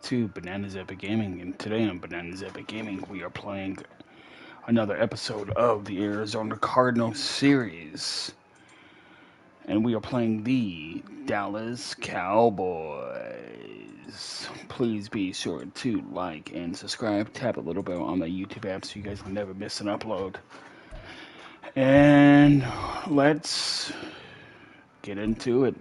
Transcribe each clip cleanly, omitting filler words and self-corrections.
to Bananas Epic Gaming, and today on Bananas Epic Gaming, we are playing another episode of the Arizona Cardinals series, and we are playing the Dallas Cowboys. Please be sure to like and subscribe, tap a little bell on the YouTube app so you guys never miss an upload. And let's get into it.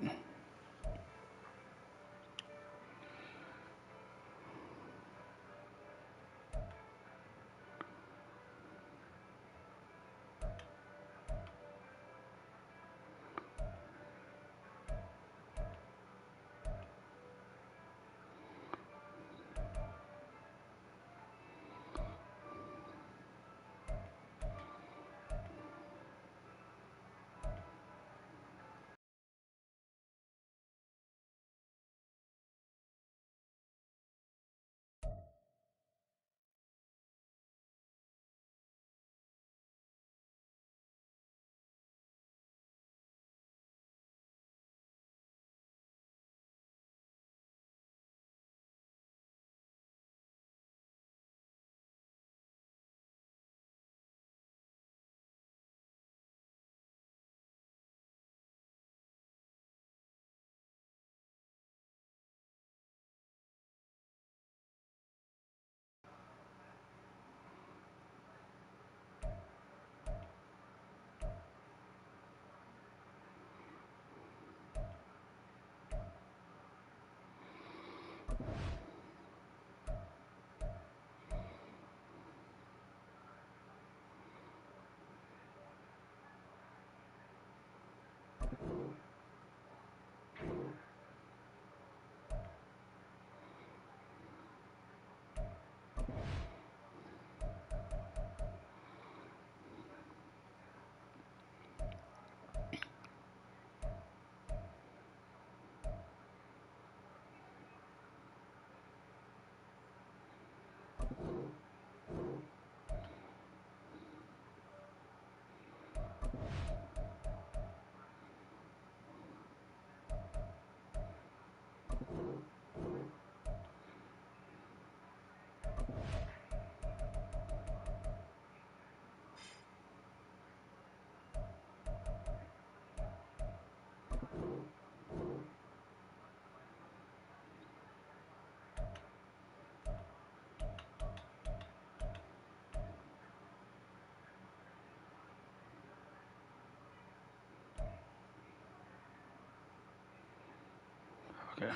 Okay.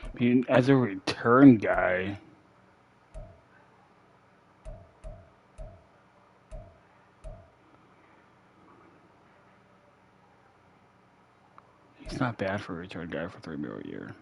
I mean, as a return guy, he's not bad for a return guy for $3 million a year.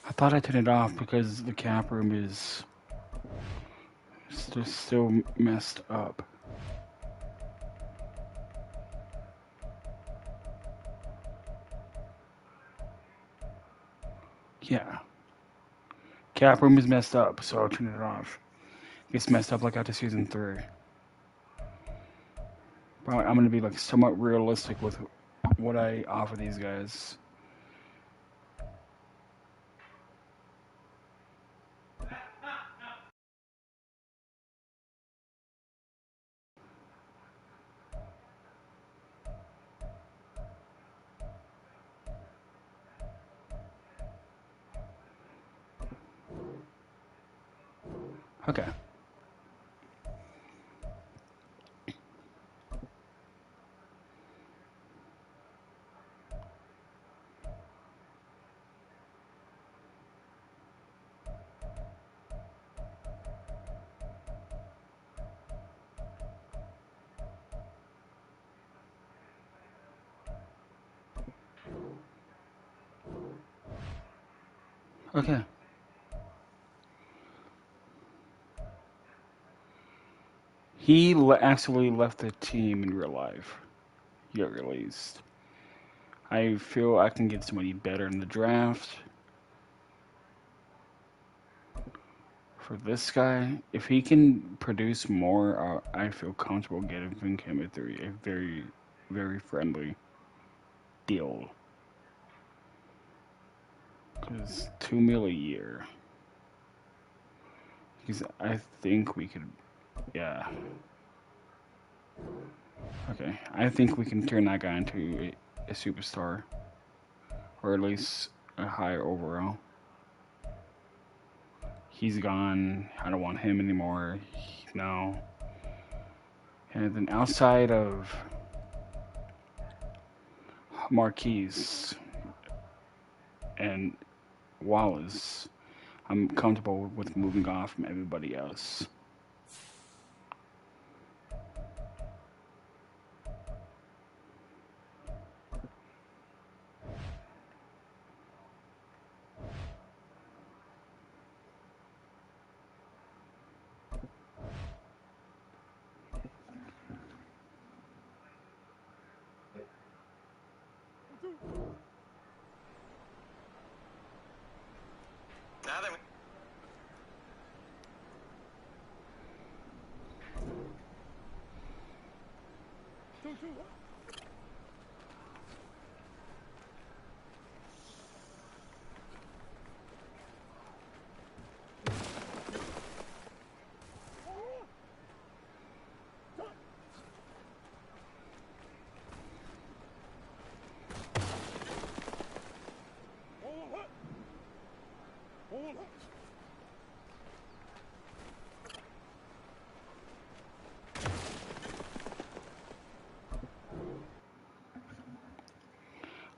I thought I turned it off because the cap room is still messed up. Yeah. Cap room is messed up, so I'll turn it off. It's messed up like after season 3. Probably, I'm gonna be like somewhat realistic with what I offer these guys. Okay. Okay. He actually left the team in real life. He got released. I feel I can get somebody better in the draft. For this guy, if he can produce more, I feel comfortable giving him a very, very friendly deal. Because $2 million a year. Because I think we could, yeah. Okay, I think we can turn that guy into a superstar, or at least a higher overall. He's gone. I don't want him anymore. No. And then outside of Marquise and Wallace, I'm comfortable with moving off from everybody else.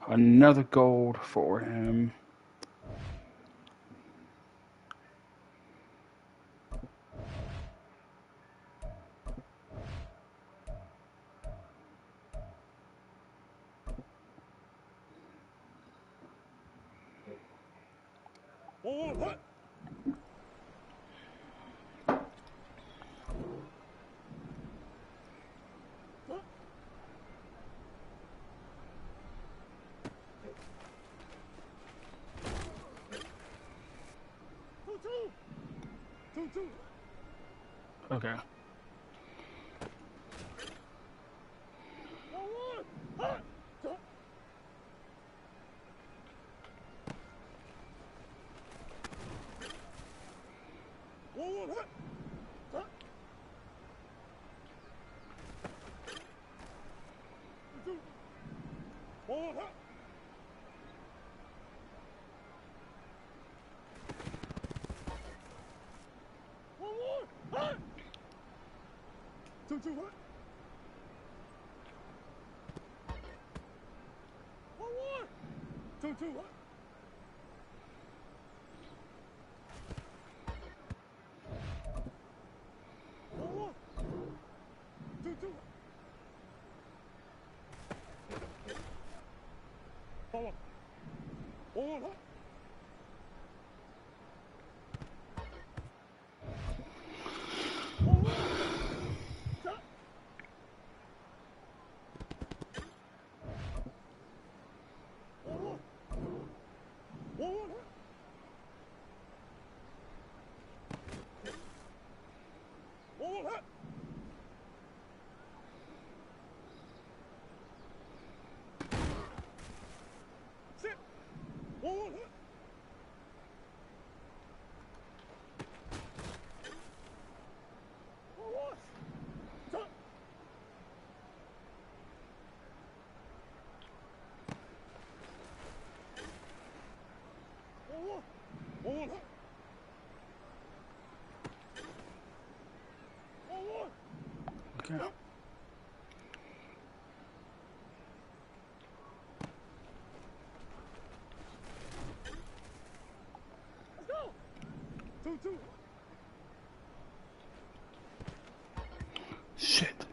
Another gold for him. Okay. Okay. Shit.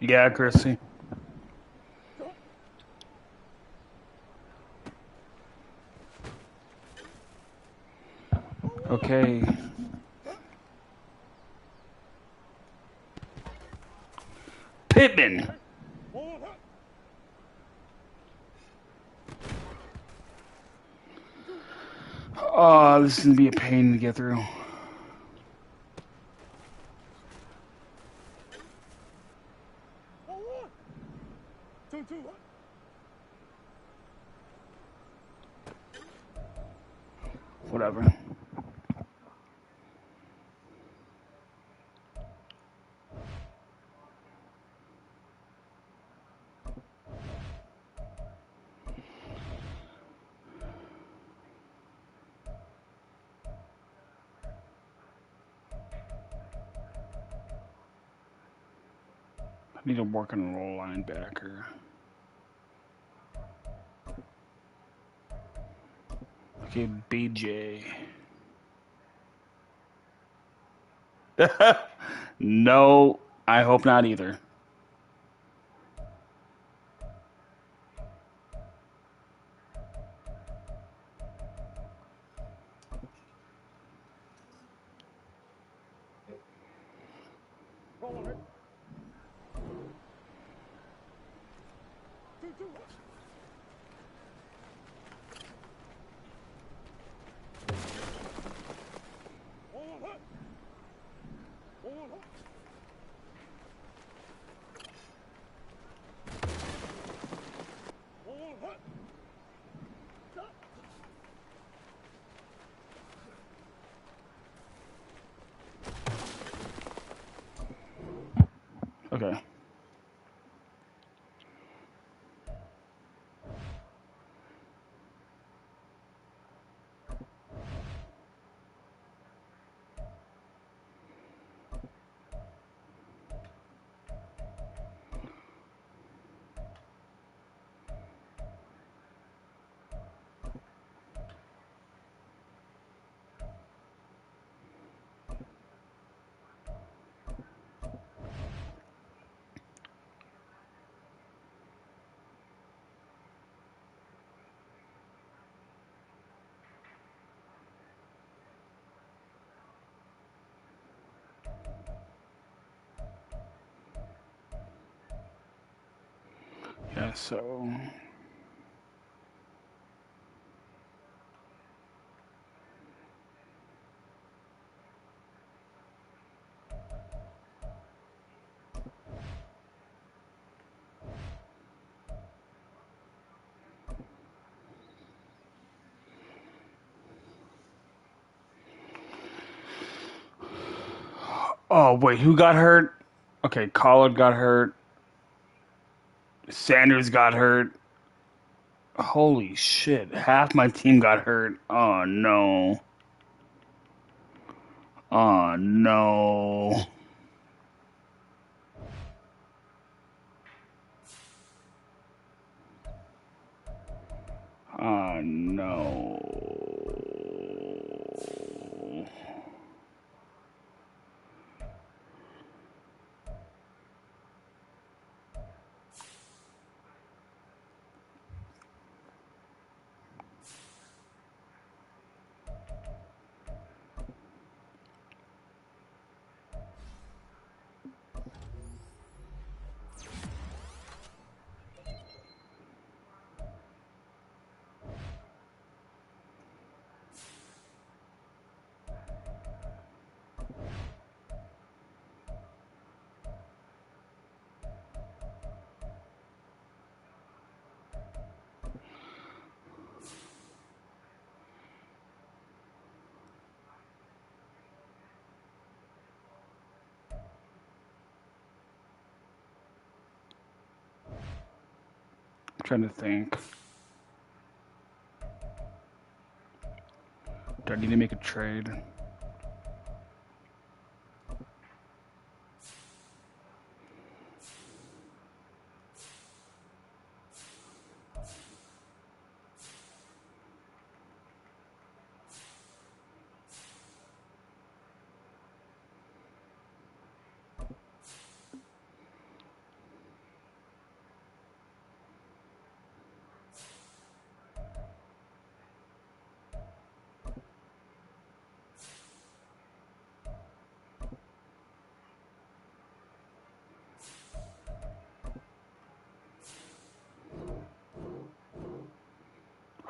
Yeah, Chrissy. Okay. Pittman. Oh, this is gonna be a pain to get through. Whatever. I need to work on a roll linebacker. Okay, BJ. No, I hope not either. Okay. Yeah, so oh wait, who got hurt? Okay, Collard got hurt. Sanders got hurt. Holy shit, half my team got hurt. Oh no. Oh no. Oh no. I'm trying to think. Do I need to make a trade?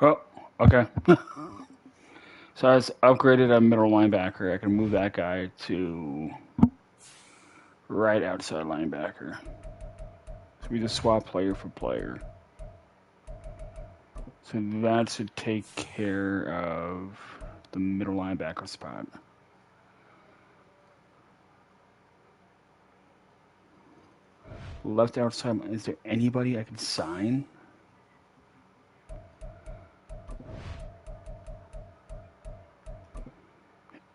Oh, okay. So I was upgraded a middle linebacker. I can move that guy to right outside linebacker. So we just swap player for player. So that should take care of the middle linebacker spot. Left outside, is there anybody I can sign?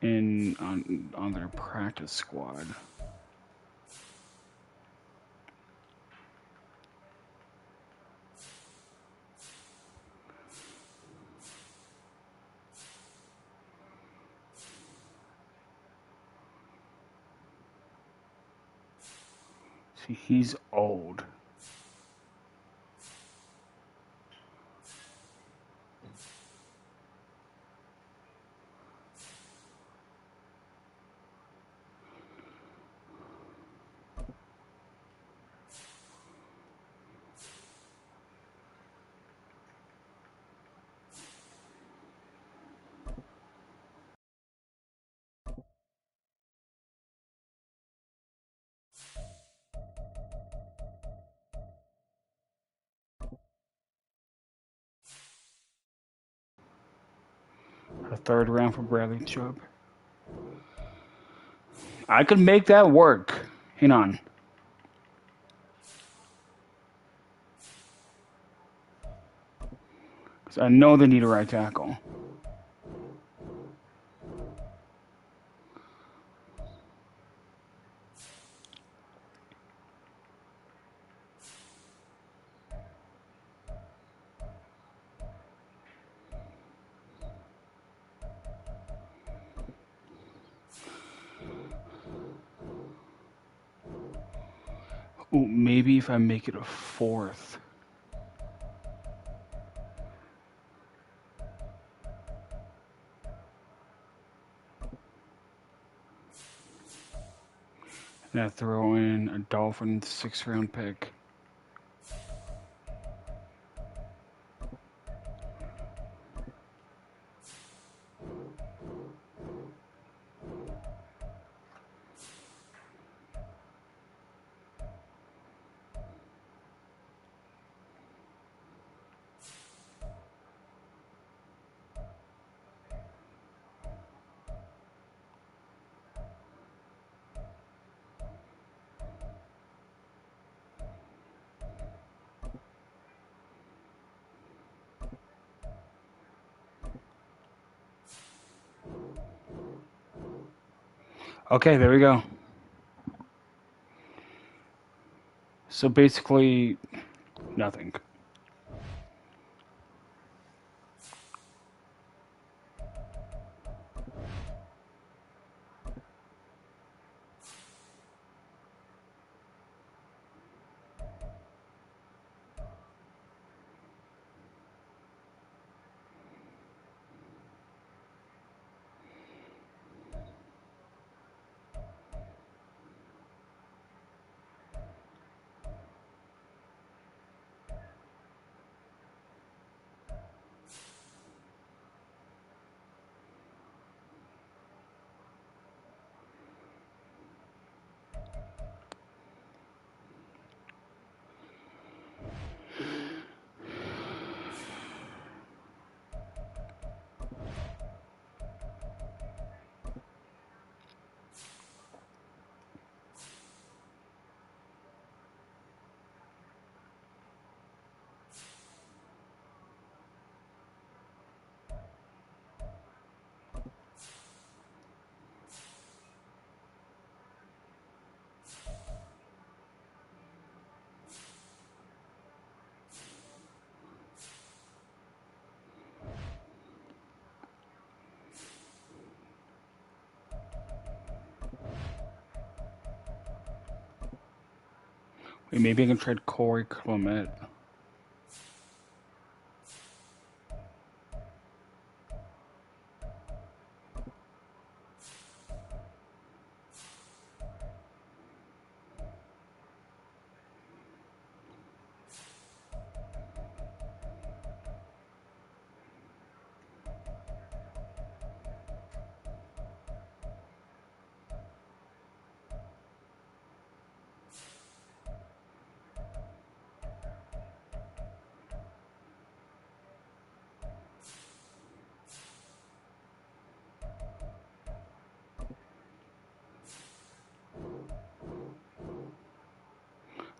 On their practice squad. See, he's old. A third round for Bradley Chubb. I could make that work. Hang on. Because I know they need a right tackle. Ooh, maybe if I make it a fourth. And I throw in a Dolphins 6th round pick. Okay, there we go. So basically, nothing. Wait, maybe I can trade Corey Clement.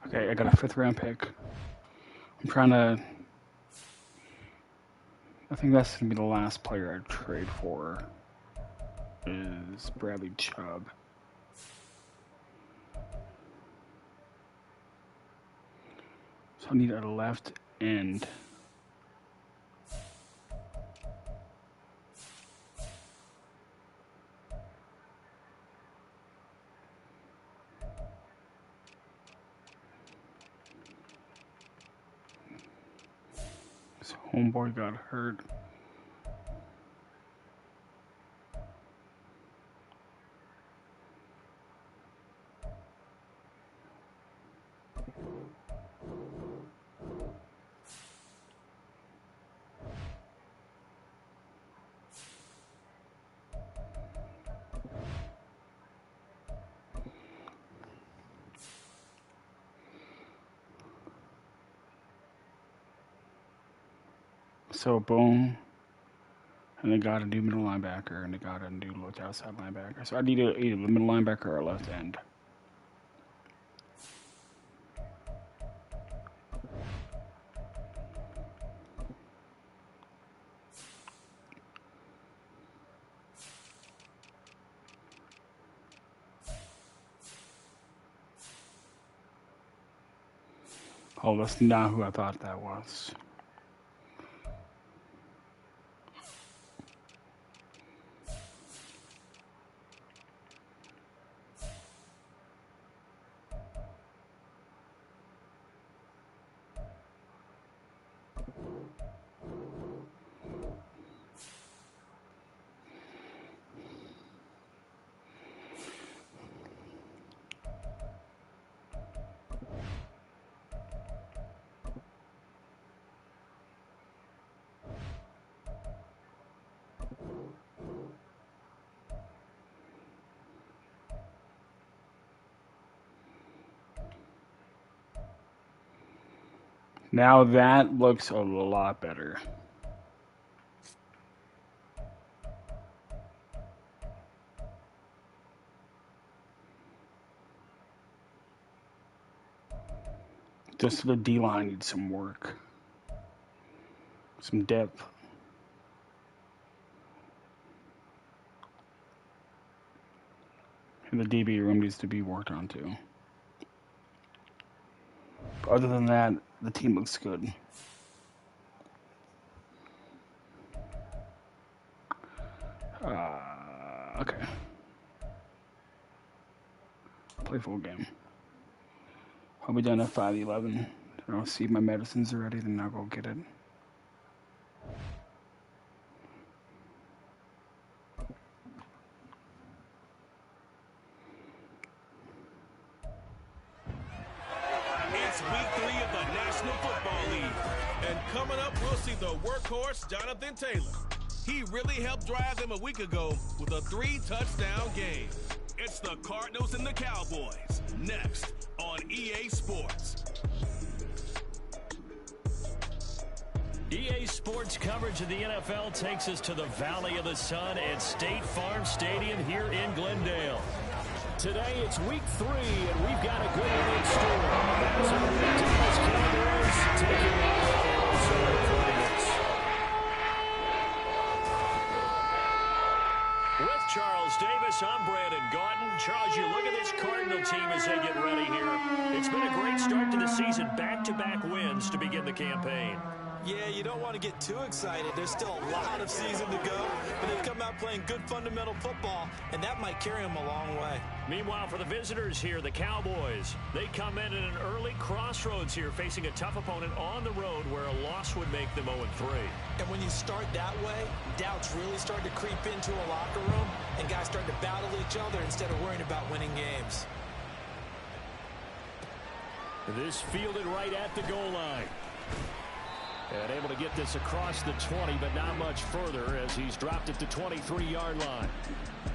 Okay, I got a 5th round pick. I'm trying to... I think that's going to be the last player I trade for, is Bradley Chubb. So I need a left end. So homeboy got hurt. So boom, and they got a new middle linebacker, and they got a new look outside linebacker. So I need either a middle linebacker or a left end. Oh, that's not who I thought that was. Now that looks a lot better. Just the D-line needs some work. Some depth. And the DB room needs to be worked on too. But other than that, the team looks good. Okay. Play full game. I'll be done at 5:11. I'll see if my medicines are ready, then I'll go get it. It's week 3 of the National Football League. And coming up, we'll see the workhorse, Jonathan Taylor. He really helped drive them a week ago with a 3-touchdown game. It's the Cardinals and the Cowboys, next on EA Sports. EA Sports coverage of the NFL takes us to the Valley of the Sun at State Farm Stadium here in Glendale. Today it's week 3, and we've got a good one in store. As our Dallas Cowboys taking on the Arizona Cardinals. With Charles Davis, I'm Brandon Gaudin. Charles, you look at this Cardinal team as they get ready here. It's been a great start to the season, back-to-back wins to begin the campaign. Yeah, you don't want to get too excited. There's still a lot of season to go, but they've come out playing good fundamental football, and that might carry them a long way. Meanwhile, for the visitors here, the Cowboys, they come in at an early crossroads here, facing a tough opponent on the road where a loss would make them 0-3. And when you start that way, doubts really start to creep into a locker room, and guys start to battle each other instead of worrying about winning games. This fielded right at the goal line. And able to get this across the 20, but not much further as he's dropped it to 23-yard line.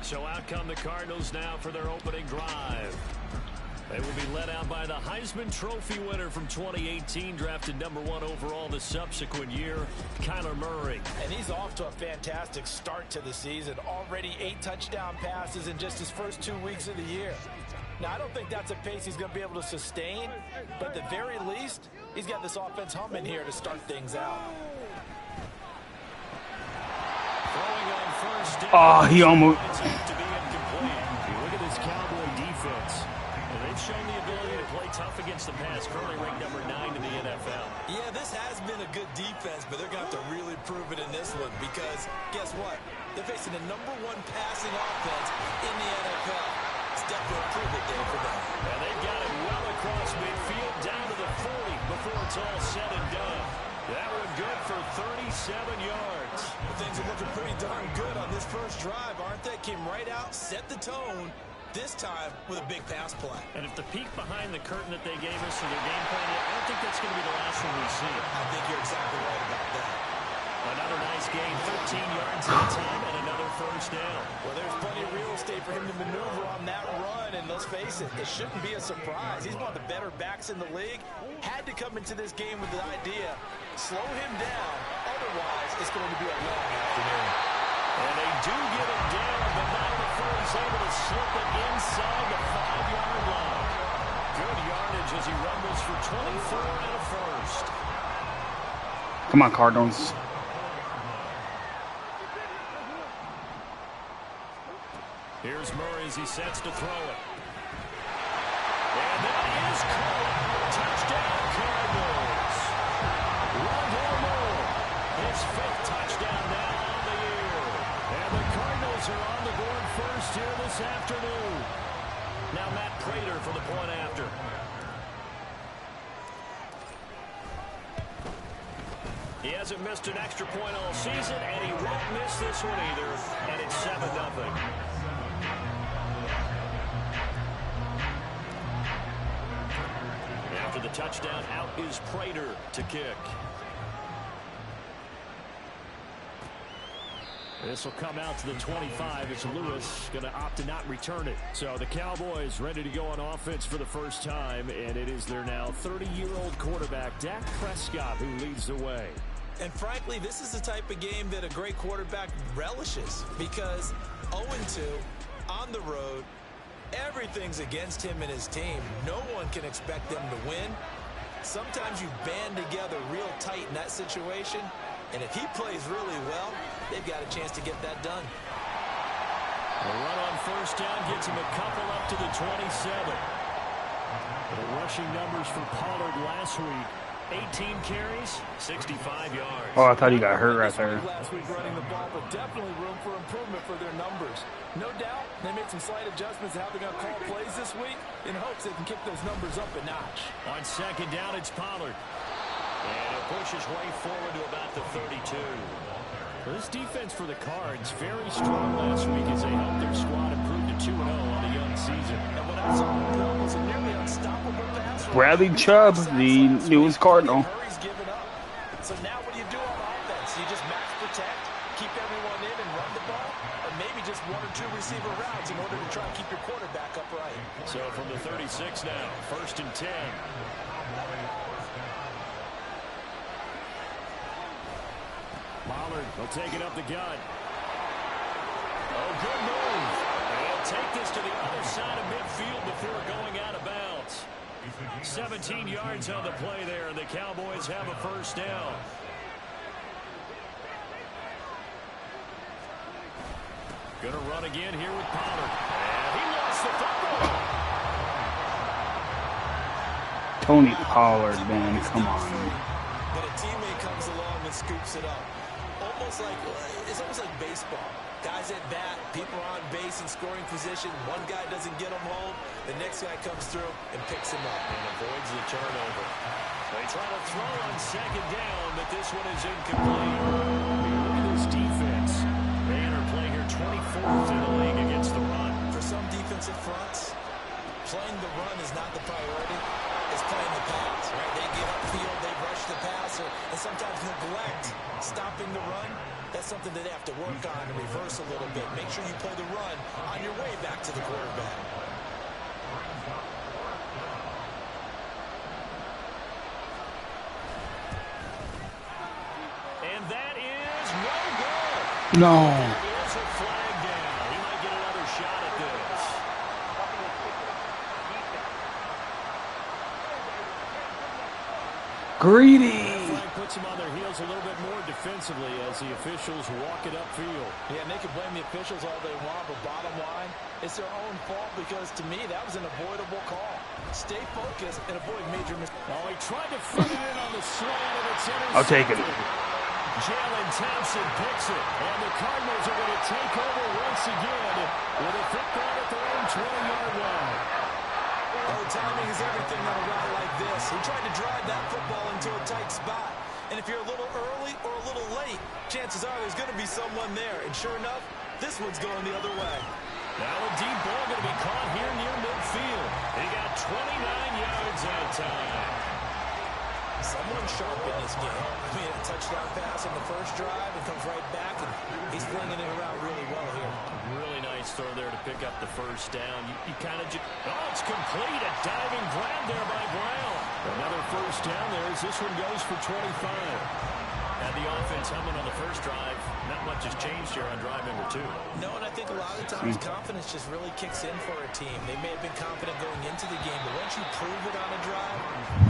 So out come the Cardinals now for their opening drive. They will be led out by the Heisman Trophy winner from 2018, drafted #1 overall the subsequent year, Kyler Murray. And he's off to a fantastic start to the season. Already 8 touchdown passes in just his first 2 weeks of the year. Now, I don't think that's a pace he's going to be able to sustain, but at the very least, he's got this offense humming here to start things out. Throwing on first down. Oh, he almost... To be incomplete. You look at this Cowboy defense. And they've shown the ability to play tough against the pass, currently ranked #9 in the NFL. Yeah, this has been a good defense, but they're going to have to really prove it in this one because, guess what? They're facing the #1 passing offense in the NFL. It's definitely a prove it day for them. And they've got it well across midfield, down to the 40 before it's all said and done. That one good for 37 yards. Well, things are looking pretty darn good on this first drive, aren't they? Came right out, set the tone, this time with a big pass play. And if the peek behind the curtain that they gave us for their game plan, I don't think that's going to be the last one we see. I think you're exactly right about that. Another nice gain, 13 yards at a time, and another first down. Well, there's plenty of real estate for him to maneuver on that run, and let's face it, it shouldn't be a surprise. He's one of the better backs in the league. Had to come into this game with the idea, slow him down, otherwise it's going to be a long afternoon. And they do get him down, but now before he's able to slip it inside the 5-yard line. Good yardage as he rumbles for 24 and a first. Come on, Cardinals. Here's Murray as he sets to throw it. And that is caught. Touchdown, Cardinals. Rondale Moore, his 5th touchdown now on the year. And the Cardinals are on the board first here this afternoon. Now Matt Prater for the point after. He hasn't missed an extra point all season, and he won't miss this one either. And it's 7-0. After the touchdown, out is Prater to kick. This will come out to the 25 as Lewis going to opt to not return it. So the Cowboys ready to go on offense for the first time, and it is their now 30-year-old quarterback, Dak Prescott, who leads the way. And frankly, this is the type of game that a great quarterback relishes because 0-2 on the road, everything's against him and his team. No one can expect them to win. Sometimes you band together real tight in that situation, and if he plays really well, they've got a chance to get that done. A run on first down gets him a couple up to the 27. The rushing numbers for Pollard last week, 18 carries, 65 yards. Oh, I thought he got hurt right there. Last week running the ball, but definitely room for improvement for their numbers. No doubt, they made some slight adjustments to how they're going to call plays this week in hopes they can kick those numbers up a notch. On second down, it's Pollard. And it pushes way forward to about the 32. This defense for the Cards, very strong last week as they helped their squad improve to 2-0 on the young season. And when it's all done, was a nearly unstoppable pass. Bradley Chubb, the newest Cardinal. Murray's given up. So now what do you do on offense? You just max protect, keep everyone in and run the ball, or maybe just 1 or 2 receiver routes in order to try and keep your quarterback upright. So from the 36 now, 1st and 10. Pollard will take it up the gut. Oh, good move. They'll take this to the other side of midfield before going out of bounds. 17 yards on the play there, and the Cowboys have a first down. Gonna run again here with Pollard. And he lost the football. Tony Pollard, man, come on. But a teammate comes along scoops it up. It's almost like baseball. Guys at bat, people are on base in scoring position. One guy doesn't get him home. The next guy comes through and picks him up. And avoids the turnover. They try to throw on second down, but this one is incomplete. Look at this defense. They enter play here 24th in the league against the run. For some defensive fronts, playing the run is not the priority. It's playing the pass, right? They get upfield, they rush the passer, and sometimes neglect stopping the run. That's something that they have to work on and reverse a little bit. Make sure you play the run on your way back to the quarterback. And that is no good. No. That is a flag down. He might get another shot at this. Greedy. Flag puts them on their heels a little bit more defensively as the officials walk it upfield. Yeah, and they can blame the officials all they want, but bottom line, it's their own fault because, to me, that was an avoidable call. Stay focused and avoid major mistakes. Oh, he tried to fit it in on the slant, and it's intercepted. I'll take it. Jalen Thompson picks it, and the Cardinals are going to take over once again with a football at their own 20-yard line. Oh, timing is everything on a ride like this. He tried to drive that football into a tight spot. And if you're a little early or a little late, chances are there's going to be someone there. And sure enough, this one's going the other way. Now a deep ball going to be caught here near midfield. He got 29 yards that time. Someone sharp in this game. I mean, a touchdown pass on the first drive and comes right back, and he's flinging it around really well here. Really nice throw there to pick up the first down. You kind of just... Oh, it's complete. A diving grab there by Brown. Another first down there as this one goes for 25. Had the offense humming on the first drive. Not much has changed here on drive number 2. No, and I think a lot of times confidence just really kicks in for a team. They may have been confident going into the game, but once you prove it on a drive,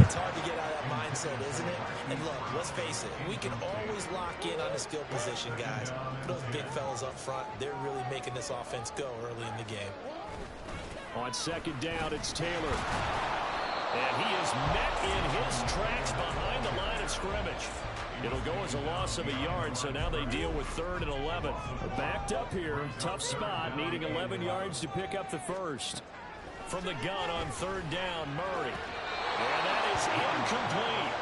it's hard to get out of that mindset, isn't it? And look, let's face it, we can always lock in on a skill position, guys. But those big fellas up front, they're really making this offense go early in the game. On second down, it's Taylor. And he is met in his tracks behind the line of scrimmage. It'll go as a loss of a yard, so now they deal with 3rd and 11. Backed up here, tough spot, needing 11 yards to pick up the first. From the gun on 3rd down, Murray. And that is incomplete.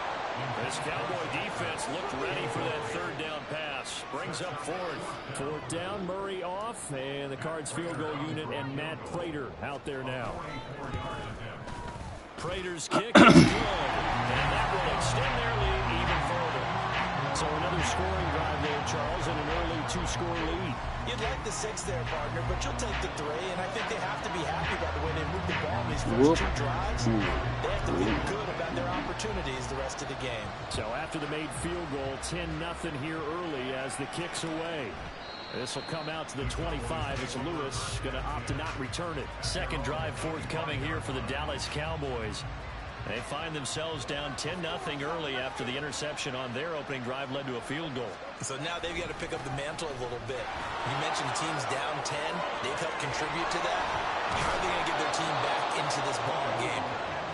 This Cowboy defense looked ready for that 3rd down pass. Brings up 4th. 4th down, Murray off, and the Cards field goal unit and Matt Prater out there now. Prater's kick is good, and that will extend their lead even further. So another scoring drive there, Charles, and an early 2-score lead. You'd like the 6 there, partner, but you'll take the 3, and I think they have to be happy by the way they moved the ball in these first 2 drives. They have to feel good about their opportunities the rest of the game. So after the made field goal, 10-0 here early as the kick's away. This will come out to the 25 as Lewis going to opt to not return it. Second drive forthcoming here for the Dallas Cowboys. They find themselves down 10-0 early after the interception on their opening drive led to a field goal. So now they've got to pick up the mantle a little bit. You mentioned the team's down 10. They've helped contribute to that. How are they going to get their team back into this ball game?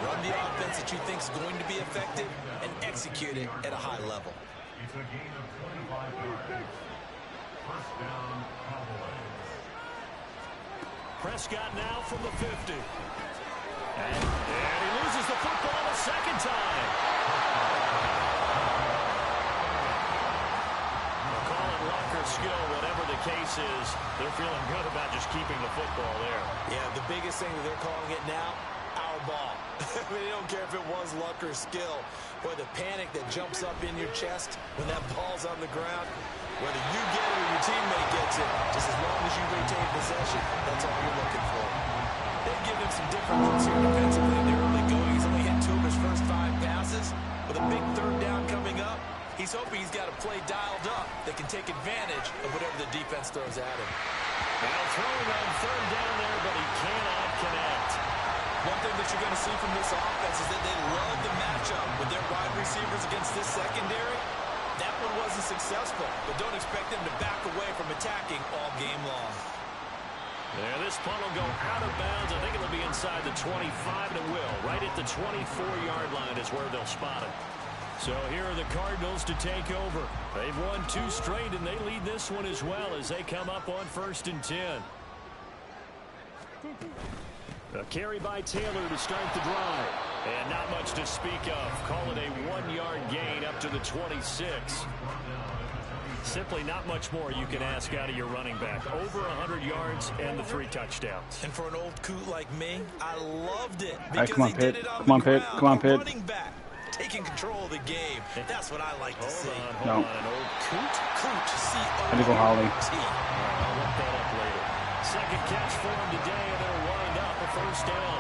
Run the offense that you think is going to be effective and execute it at a high level. It's a gain of 25 yards. First down, Cowboys. Prescott now from the 50. And he loses the football a second time. They'll call it luck or skill, whatever the case is. They're feeling good about just keeping the football there. Yeah, the biggest thing that they're calling it now, our ball. I mean, they don't care if it was luck or skill. Boy, the panic that jumps up in your chest when that ball's on the ground, whether you get it or your teammate gets it, just as long as you retain possession, that's all you're looking for. They've given him some different looks here defensively in the early going. He's only hit 2 of his first 5 passes. With a big 3rd down coming up, he's hoping he's got a play dialed up that can take advantage of whatever the defense throws at him. Now throwing on 3rd down there, but he cannot connect. One thing that you're going to see from this offense is that they love the matchup with their wide receivers against this secondary. That one wasn't successful, but don't expect them to back away from attacking all game long. There, this punt will go out of bounds. I think it'll be inside the 25, and it will. Right at the 24-yard line is where they'll spot it. So here are the Cardinals to take over. They've won 2 straight, and they lead this one as well as they come up on 1st and 10. A carry by Taylor to start the drive. And not much to speak of. Call it a 1-yard gain up to the 26. Simply not much more you can ask out of your running back. Over 100 yards and the 3 touchdowns. And for an old coot like me, I loved it. All right, Because come on, he did Pitt. it on Come on, the Pitt. ground. Come on, A Pitt. running back taking control of the game. That's what I like to see. Hold on. An old coot. Coot, C-O-O-T. Had to go Holly. I'll look that up later. Second catch for him today, and they'll wind up a 1st down.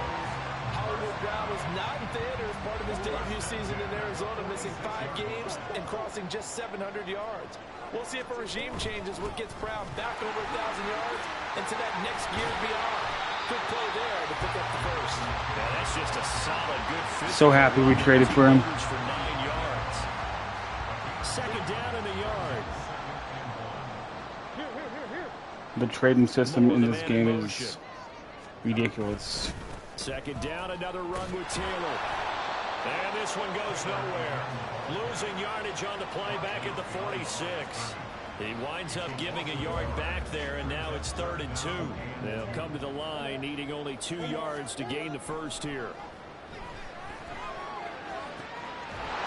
Hollywood Brown was not in theater as part of his debut season in Arizona, missing 5 games and crossing just 700 yards. We'll see if a regime changes what gets Brown back over 1,000 yards into that next year beyond. Good play there to pick up the 1st. Yeah, that's just a solid, good fit. So happy we traded for him. For 9 yards. Second down in the yard. The trading system in this game is ridiculous. Second down, another run with Taylor. And this one goes nowhere. Losing yardage on the play back at the 46. He winds up giving a yard back there, and now it's 3rd and 2. They'll come to the line, needing only 2 yards to gain the 1st here.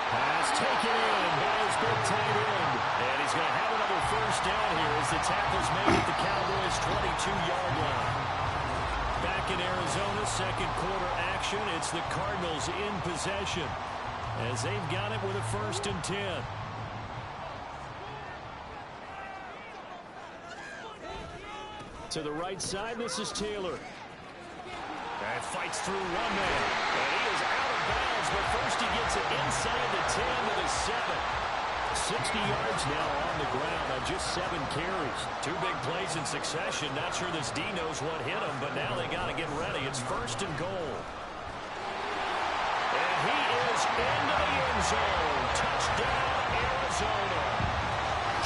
Pass taken in by his big tight end. And he's going to have another 1st down here as the tackle's made at the Cowboys' 22-yard line. Back in Arizona, 2nd quarter action. It's the Cardinals in possession as they've got it with a 1st and 10. To the right side, this is Taylor. And fights through one man. And he is out of bounds, but first he gets it inside the 10 to the 7. 60 yards now on the ground on just 7 carries. 2 big plays in succession. Not sure this D knows what hit him, but now they got to get ready. It's 1st and goal. And he is into the end zone. Touchdown, Arizona.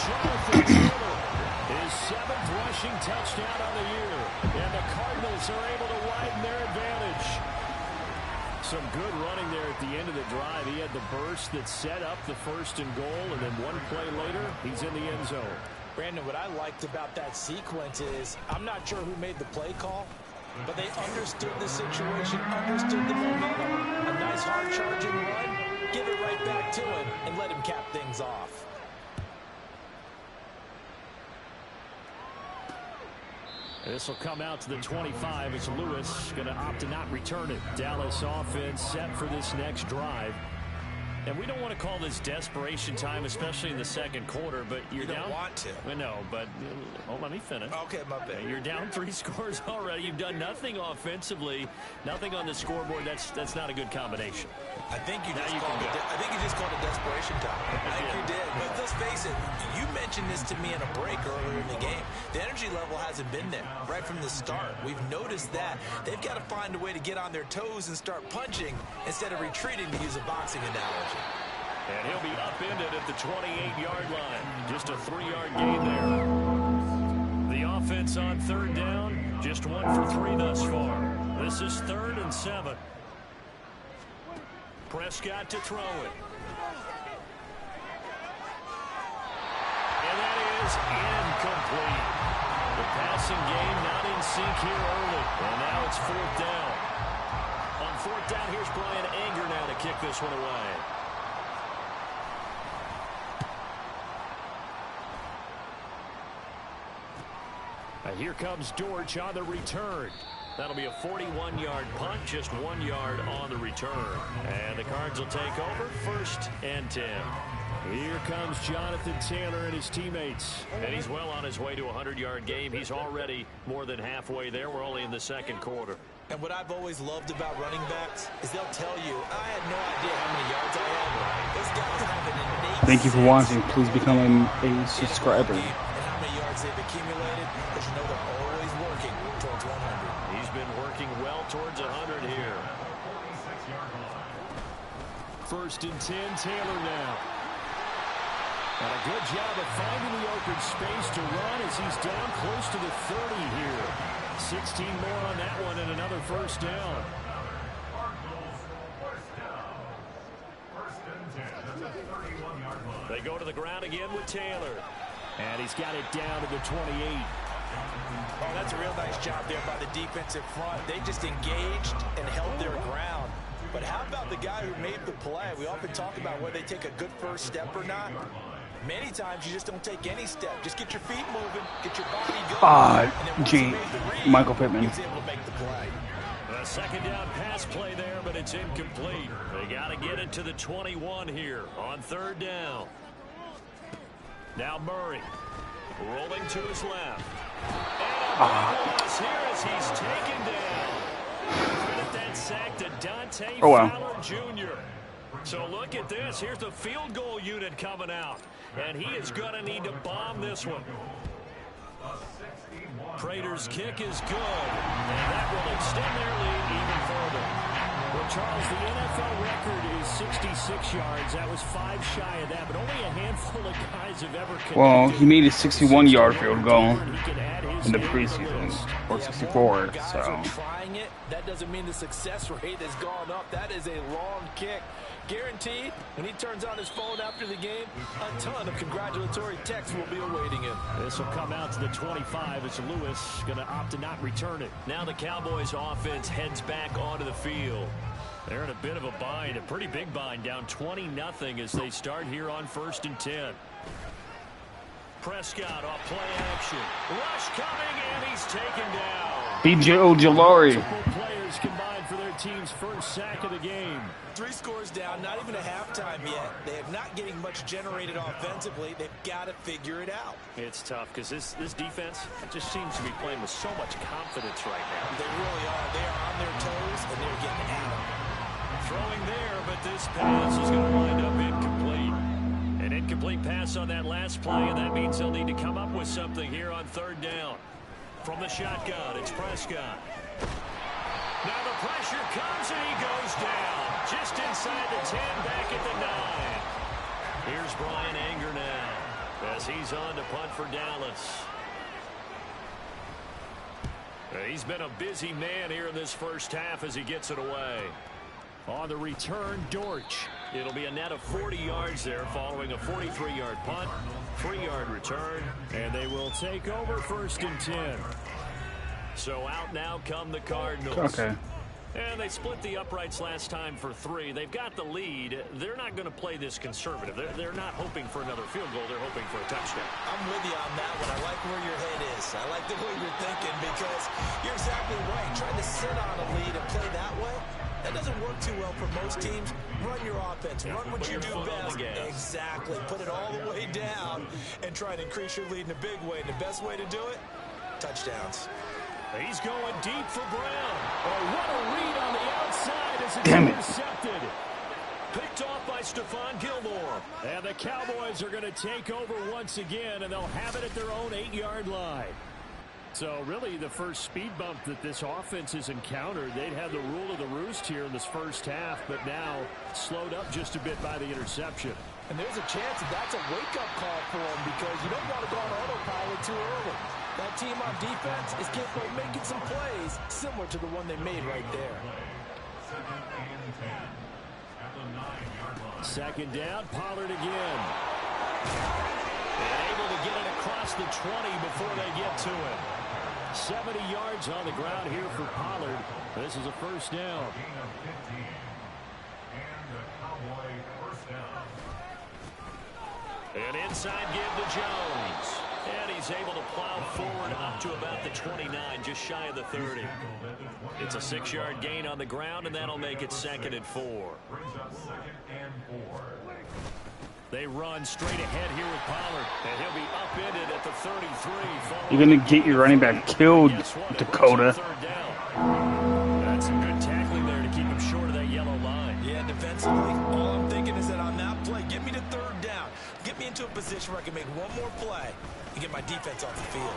Jonathan Taylor, his 7th rushing touchdown on the year. And the Cardinals are able to widen their advantage. Some good running there at the end of the drive. He had the burst that set up the 1st and goal, and then one play later, he's in the end zone. Brandon, what I liked about that sequence is I'm not sure who made the play call, but they understood the situation, understood the momentum. A nice hard-charging run, give it right back to him, and let him cap things off. This will come out to the 25 as Lewis going to opt to not return it. Dallas offense set for this next drive. And we don't want to call this desperation time, especially in the 2nd quarter, but you're down. You don't want to. I know, but let me finish. Okay, my bad. You're down 3 scores already. You've done nothing offensively, nothing on the scoreboard. That's not a good combination. I think you just called it desperation time. I think you did. But let's face it, you mentioned this to me in a break earlier in the game. The energy level hasn't been there right from the start. We've noticed that. They've got to find a way to get on their toes and start punching instead of retreating, to use a boxing analogy. And he'll be upended at the 28-yard line. Just a 3-yard gain there. The offense on 3rd down, just 1 for 3 thus far. This is 3rd and 7. Prescott to throw it. And that is incomplete. The passing game not in sync here early. And now it's 4th down. On 4th down, here's Brian Anger now to kick this one away. Here comes Dortch on the return. That'll be a 41-yard punt, just 1 yard on the return. And the Cards will take over, 1st and 10. Here comes Jonathan Taylor and his teammates. And he's well on his way to a 100-yard game. He's already more than halfway there. We're only in the 2nd quarter. And what I've always loved about running backs is they'll tell you, I had no idea how many yards I had. Those guys have an innate Thank you for watching. Please become a subscriber. and how many yards they've accumulated, because you know they're always working towards 100. He's been working well towards 100 here. 1st and 10, Taylor now. And a good job of finding the open space to run as he's down close to the 30 here. 16 more on that one and another 1st down. Cardinals, 1st down. 1st and 10. again with Taylor. And he's got it down to the 28. Oh, that's a real nice job there by the defensive front. They just engaged and held their ground. But how about the guy who made the play? We often talk about whether they take a good first step or not. Many times you just don't take any step. Just get your feet moving, get your body going. Michael Pittman. He's able to make the play. A second down pass play there, but it's incomplete. They got to get it to the 21 here on third down. Now Murray rolling to his left. And a big loss here as he's taken down. Credit that sack to Dante Fowler Jr. So look at this. Here's the field goal unit coming out. And he is going to need to bomb this one. Prater's kick is good. And that will extend their lead even further. Well, Charles, the NFL record is 66 yards. That was 5 shy of that, but only a handful of guys have ever connected. Well, he made a 61-yard field goal in the preseason, or 64, so. Trying it, that doesn't mean the success rate has gone up. That is a long kick. Guaranteed, when he turns on his phone after the game, a ton of congratulatory texts will be awaiting him. This will come out to the 25 as Lewis going to opt to not return it. Now the Cowboys offense heads back onto the field. They're in a bit of a bind, a pretty big bind, down 20-0 as they start here on 1st and 10. Prescott off play action. Rush coming, and he's taken down. B.J. Ojolari. Players combined for their team's first sack of the game. 3 scores down, not even a halftime yet. They are not getting much generated offensively. They've got to figure it out. It's tough because this defense just seems to be playing with so much confidence right now. They really are. They are on their toes, and they're getting at them. Throwing there, but this pass is going to wind up incomplete. An incomplete pass on that last play, and that means they'll need to come up with something here on third down. From the shotgun, it's Prescott. Now the pressure comes, and he goes down. Just inside the 10, back at the 9. Here's Brian Anger now as he's on to punt for Dallas. He's been a busy man here in this first half as he gets it away. On the return, Dortch. It'll be a net of 40 yards there following a 43-yard punt, 3-yard return, and they will take over 1st and 10. So out now come the Cardinals. Okay. And they split the uprights last time for 3. They've got the lead. They're not going to play this conservative. They're not hoping for another field goal. They're hoping for a touchdown. I'm with you on that one. I like where your head is. I like the way you're thinking because you're exactly right. Trying to sit on a lead and play that way, that doesn't work too well for most teams. Run your offense. Run what you do best. Exactly. Put it all the way down and try and increase your lead in a big way. And the best way to do it, touchdowns. He's going deep for Brown. Oh, what a read on the outside as it's intercepted. Picked off by Stephon Gilmore. And the Cowboys are going to take over once again, and they'll have it at their own 8-yard line. So really the first speed bump that this offense has encountered, they'd had the rule of the roost here in this first half, but now slowed up just a bit by the interception. And there's a chance that that's a wake-up call for them because you don't want to go on autopilot too early. That team on defense is capable of making some plays similar to the one they made right there. 2nd down, Pollard again. And able to get it across the 20 before they get to it. 70 yards on the ground here for Pollard. This is a 1st down. An inside give to Jones. And he's able to plow forward up to about the 29, just shy of the 30. It's a 6-yard gain on the ground, and that'll make it 2nd and 4. They run straight ahead here with Pollard, and he'll be upended at the 33. You're going to get your running back killed, Dakota. That's some good tackling there to keep him short of that yellow line. Yeah, defensively, all I'm thinking is that on that play, get me to 3rd down. Get me into a position where I can make one more play and get my defense off the field.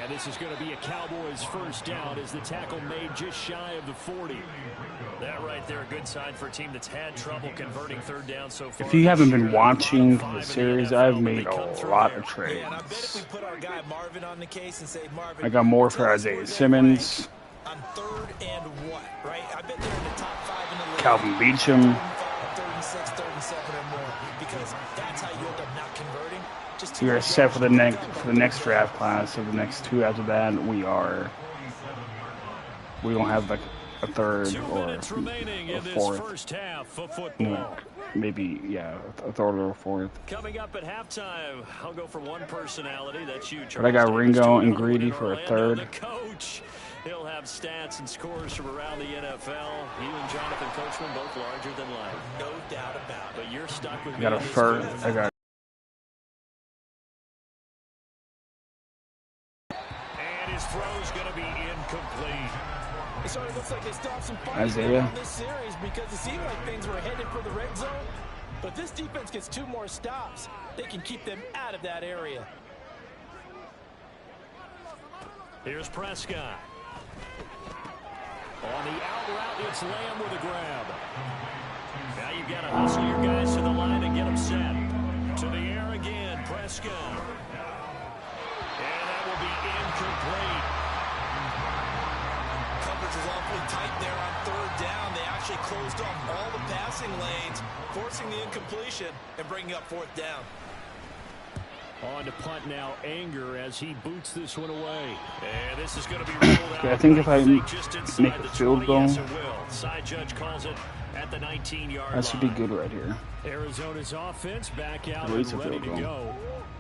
And this is going to be a Cowboys 1st down as the tackle made just shy of the 40. That right there, a good sign for a team that's had trouble converting 3rd down so far. If you haven't been watching the series, I've made a lot of trades. Yeah, and I bet if we put our guy Marvin on the case and say, Marvin, I got more for Isaiah Simmons. On 3rd and what, right? I bet they're in the top 5 in the league. Calvin Beachum. 3rd and 6, 3rd and 7 or more, because that's how you end up not converting. Just We are set for the next draft class. So the next 2 after that, we don't have like a 3rd or a 4th. First half of football. No, maybe a 3rd or a 4th. Coming up at halftime, I'll go for one personality. That's you, Charles. But I got Ringo and Greedy for a 3rd. The coach. He'll have stats and scores from around the NFL. You and Jonathan Coachman both larger than life. No doubt about it. But you're stuck with I got a 3rd. I got. And his throw's going to be incomplete. It sort of looks like they stopped some Isaiah. on this series because it seemed like things were headed for the red zone. But this defense gets 2 more stops. They can keep them out of that area. Here's Prescott. On the out route, it's Lamb with a grab. Now you've got to hustle your guys to the line and get them set. To the air again, Prescott. And that will be incomplete. Coverage is awfully tight there on 3rd down. They actually closed off all the passing lanes, forcing the incompletion and bringing up 4th down. On to punt now, Anger as he boots this one away. And this is going to be rolled out. Okay, I think if I make the a field goal, yes, it will. Side judge calls it at the 19-yard line. That should be good right here. Arizona's offense back out At least and a ready field to goal.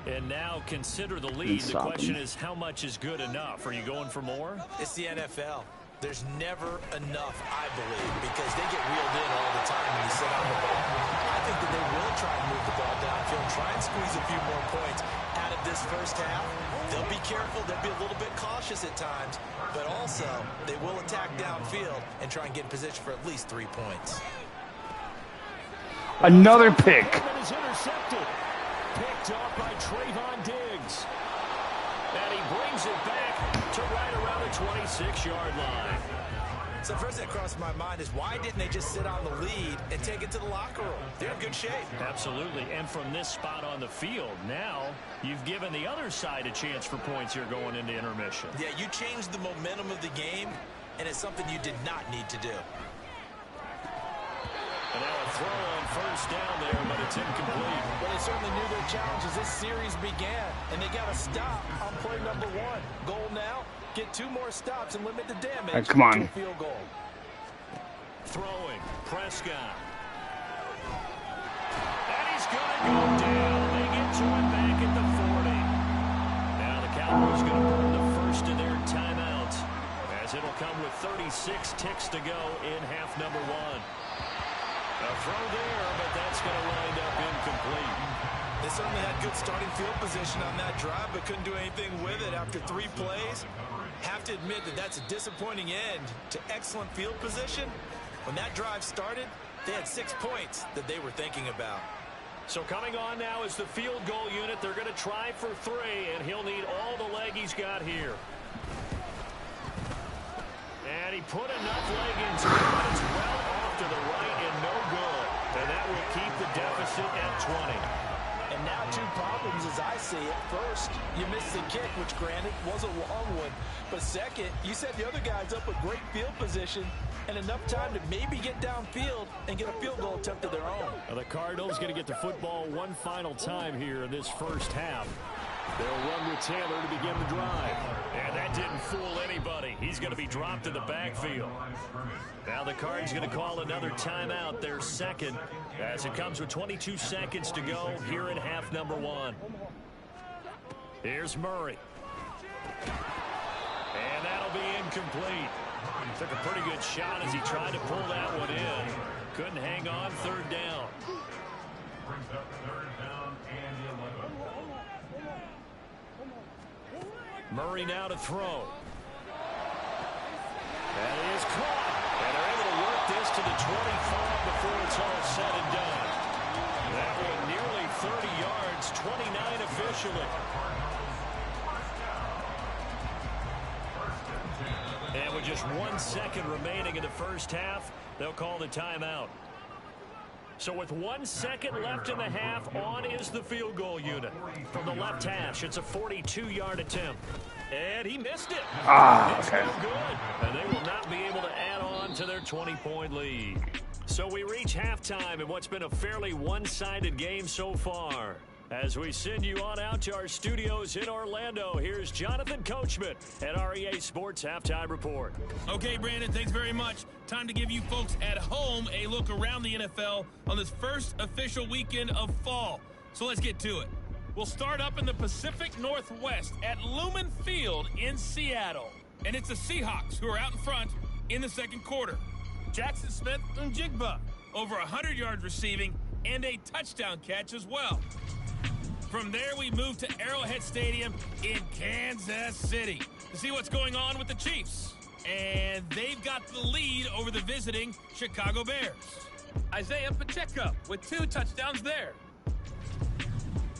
go. And now consider the lead. The question is, how much is good enough? Are you going for more? It's the NFL. There's never enough, I believe, because they get reeled in all the time when you sit on the ball. I think that they will try and move the ball downfield, try and squeeze a few more points out of this first half. They'll be careful. They'll be a little bit cautious at times, but also they will attack downfield and try and get in position for at least 3 points. Another pick. Is intercepted. Picked off by Trayvon Diggs. And he brings it back to right around the 26-yard line. So the first thing that crossed my mind is why didn't they just sit on the lead and take it to the locker room? They're in good shape. Absolutely. And from this spot on the field, now you've given the other side a chance for points here going into intermission. Yeah, you changed the momentum of the game, and it's something you did not need to do. And now a throw on first down there, but it's incomplete. Well, they certainly knew their challenge as this series began, and they got to stop on play number 1. Goal now, get 2 more stops and limit the damage come on. to a field goal. Throwing, Prescott. And he's going to go down. They get to it back at the 40. Now the Cowboys going to burn the first of their timeouts, as it'll come with 36 ticks to go in half number 1. A throw there, but that's going to wind up incomplete. They certainly had good starting field position on that drive, but couldn't do anything with it after 3 plays. Have to admit that that's a disappointing end to excellent field position. When that drive started, they had 6 points that they were thinking about. So coming on now is the field goal unit. They're going to try for 3, and he'll need all the leg he's got here. And he put enough leg into it, but it's well off to the right and no good. And that will keep the deficit at 20. And now 2 problems as I see it. First, you missed the kick, which granted was a long one. But second, you set the other guys up with great field position and enough time to maybe get downfield and get a field goal attempt of their own. Now the Cardinals going to get the football one final time here in this first half. They'll run with Taylor to begin the drive. And that didn't fool anybody. He's going to be dropped in the backfield. Now the Cards going to call another timeout, their second, as it comes with 22 seconds to go here in half number 1. Here's Murray. And that'll be incomplete. Took a pretty good shot as he tried to pull that one in. Couldn't hang on, 3rd down. Brings up 3rd down and 11. Murray now to throw. That is caught. And they're able to work this to the 25 before it's all said and done. That one nearly 30 yards, 29 officially. And with just 1 second remaining in the first half, they'll call the timeout. So with 1 second left in the half, on is the field goal unit. From the left hash, it's a 42-yard attempt. And he missed it. Okay. No good. And they will not be able to add on to their 20-point lead. So we reach halftime in what's been a fairly one-sided game so far. As we send you on out to our studios in Orlando, here's Jonathan Coachman at our EA Sports Halftime Report. Okay, Brandon, thanks very much. Time to give you folks at home a look around the NFL on this first official weekend of fall. So let's get to it. We'll start up in the Pacific Northwest at Lumen Field in Seattle. And it's the Seahawks who are out in front in the second quarter. Jackson Smith and Jigba, over 100 yards receiving and a touchdown catch as well. From there, we move to Arrowhead Stadium in Kansas City to see what's going on with the Chiefs. And they've got the lead over the visiting Chicago Bears. Isaiah Pacheco with 2 touchdowns there.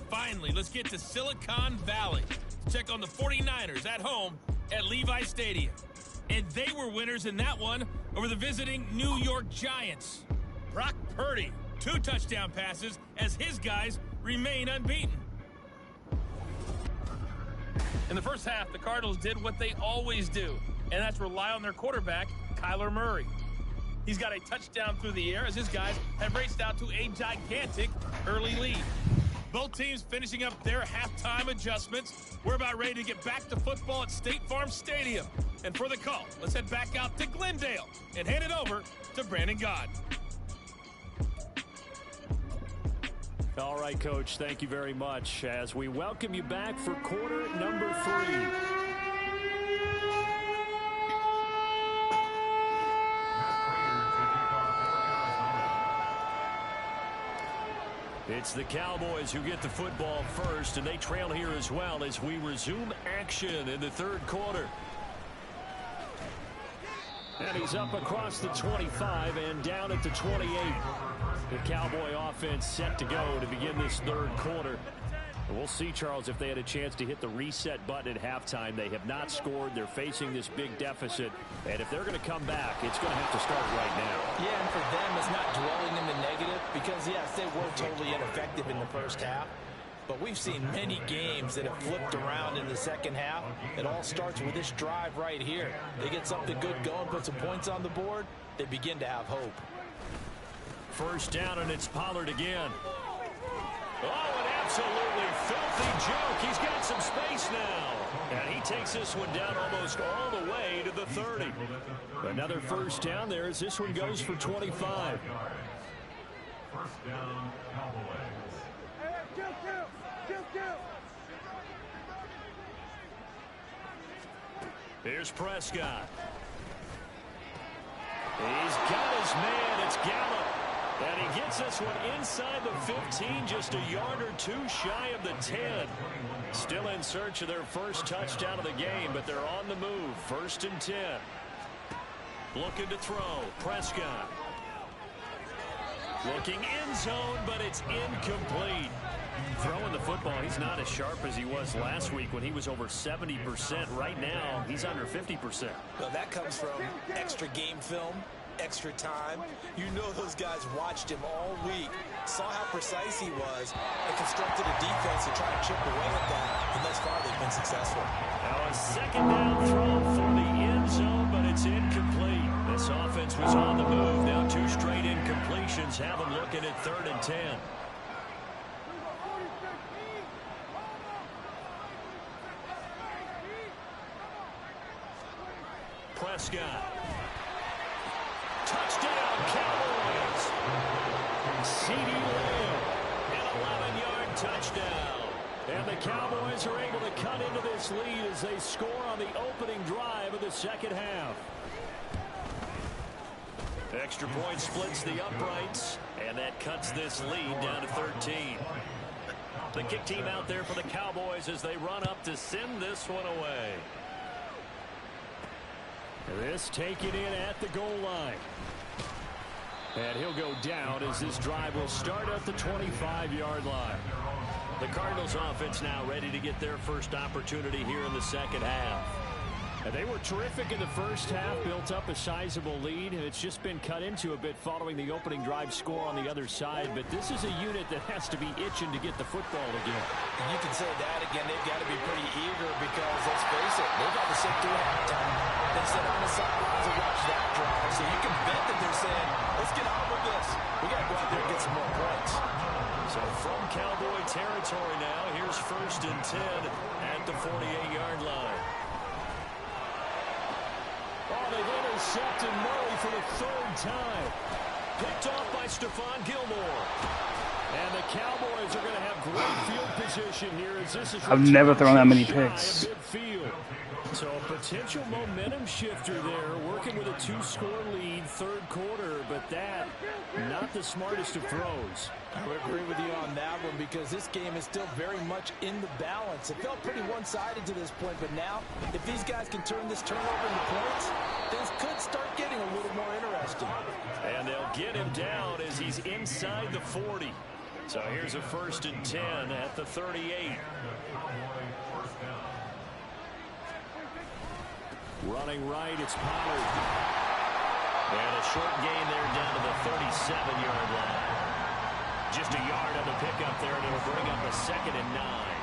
Finally, let's get to Silicon Valley to check on the 49ers at home at Levi Stadium. And they were winners in that one over the visiting New York Giants. Brock Purdy, 2 touchdown passes as his guys remain unbeaten. In the first half, the Cardinals did what they always do, and that's rely on their quarterback, Kyler Murray. He's got a touchdown through the air as his guys have raced out to a gigantic early lead. Both teams finishing up their halftime adjustments. We're about ready to get back to football at State Farm Stadium. And for the call, let's head back out to Glendale and hand it over to Brandon Gaud. All right, Coach, thank you very much as we welcome you back for quarter number 3. It's the Cowboys who get the football first, and they trail here as well as we resume action in the third quarter. And he's up across the 25 and down at the 28. The Cowboy offense set to go to begin this third quarter. And we'll see, Charles, if they had a chance to hit the reset button at halftime. They have not scored. They're facing this big deficit. And if they're going to come back, it's going to have to start right now. Yeah, and for them, it's not dwelling in the negative because, yes, they were totally ineffective in the first half. But we've seen many games that have flipped around in the second half. It all starts with this drive right here. They get something good going, put some points on the board, they begin to have hope. First down, and it's Pollard again. Oh, an absolutely filthy joke. He's got some space now. And he takes this one down almost all the way to the 30. Another first down there as this one goes for 25. First down, Cowboys. Here's Prescott. He's got his man. It's Gallup. And he gets this one inside the 15, just a yard or 2 shy of the 10. Still in search of their first touchdown of the game, but they're on the move. 1st and 10. Looking to throw. Prescott. Looking end zone, but it's incomplete. Throwing the football, he's not as sharp as he was last week when he was over 70%. Right now, he's under 50%. Well, that comes from extra game film, extra time. You know those guys watched him all week, saw how precise he was, and constructed a defense to try to chip away at that. And thus far, they've been successful. Now a second down throw for the end zone, but it's incomplete. This offense was on the move. Now 2 straight incompletions have them looking at 3rd and 10. Prescott. Touchdown, Cowboys. CeeDee Lamb, an 11-yard touchdown. And the Cowboys are able to cut into this lead as they score on the opening drive of the second half. Extra point splits the uprights, and that cuts this lead down to 13. The kick team out there for the Cowboys as they run up to send this one away. This taken in at the goal line. And he'll go down as this drive will start at the 25-yard line. The Cardinals offense now ready to get their first opportunity here in the second half. And they were terrific in the first half, built up a sizable lead, and it's just been cut into a bit following the opening drive score on the other side. But this is a unit that has to be itching to get the football again. And you can say that again. They've got to be pretty eager because, let's face it, they've got to sit through halftime. They sit on the sidelines and watch that drive. So you can bet that they're saying, let's get on with this. We got to go out there and get some more points. So from Cowboy territory now, here's 1st and 10 at the 48-yard line. Oh, they've intercepted Murray for the 3rd time. Picked off by Stephon Gilmore. And the Cowboys are going to have great field position here as this is I've never thrown that many picks. So a potential momentum shifter there, working with a 2-score lead, 3rd quarter, but that, not the smartest of throws. I would agree with you on that one because this game is still very much in the balance. It felt pretty one-sided to this point, but now, if these guys can turn this turnover into points, things could start getting a little more interesting. And they'll get him down as he's inside the 40. So here's a 1st and 10 at the 38. Running right, it's Pollard. And a short gain there down to the 37-yard line. Just a yard on the pickup there, and it'll bring up a 2nd and 9.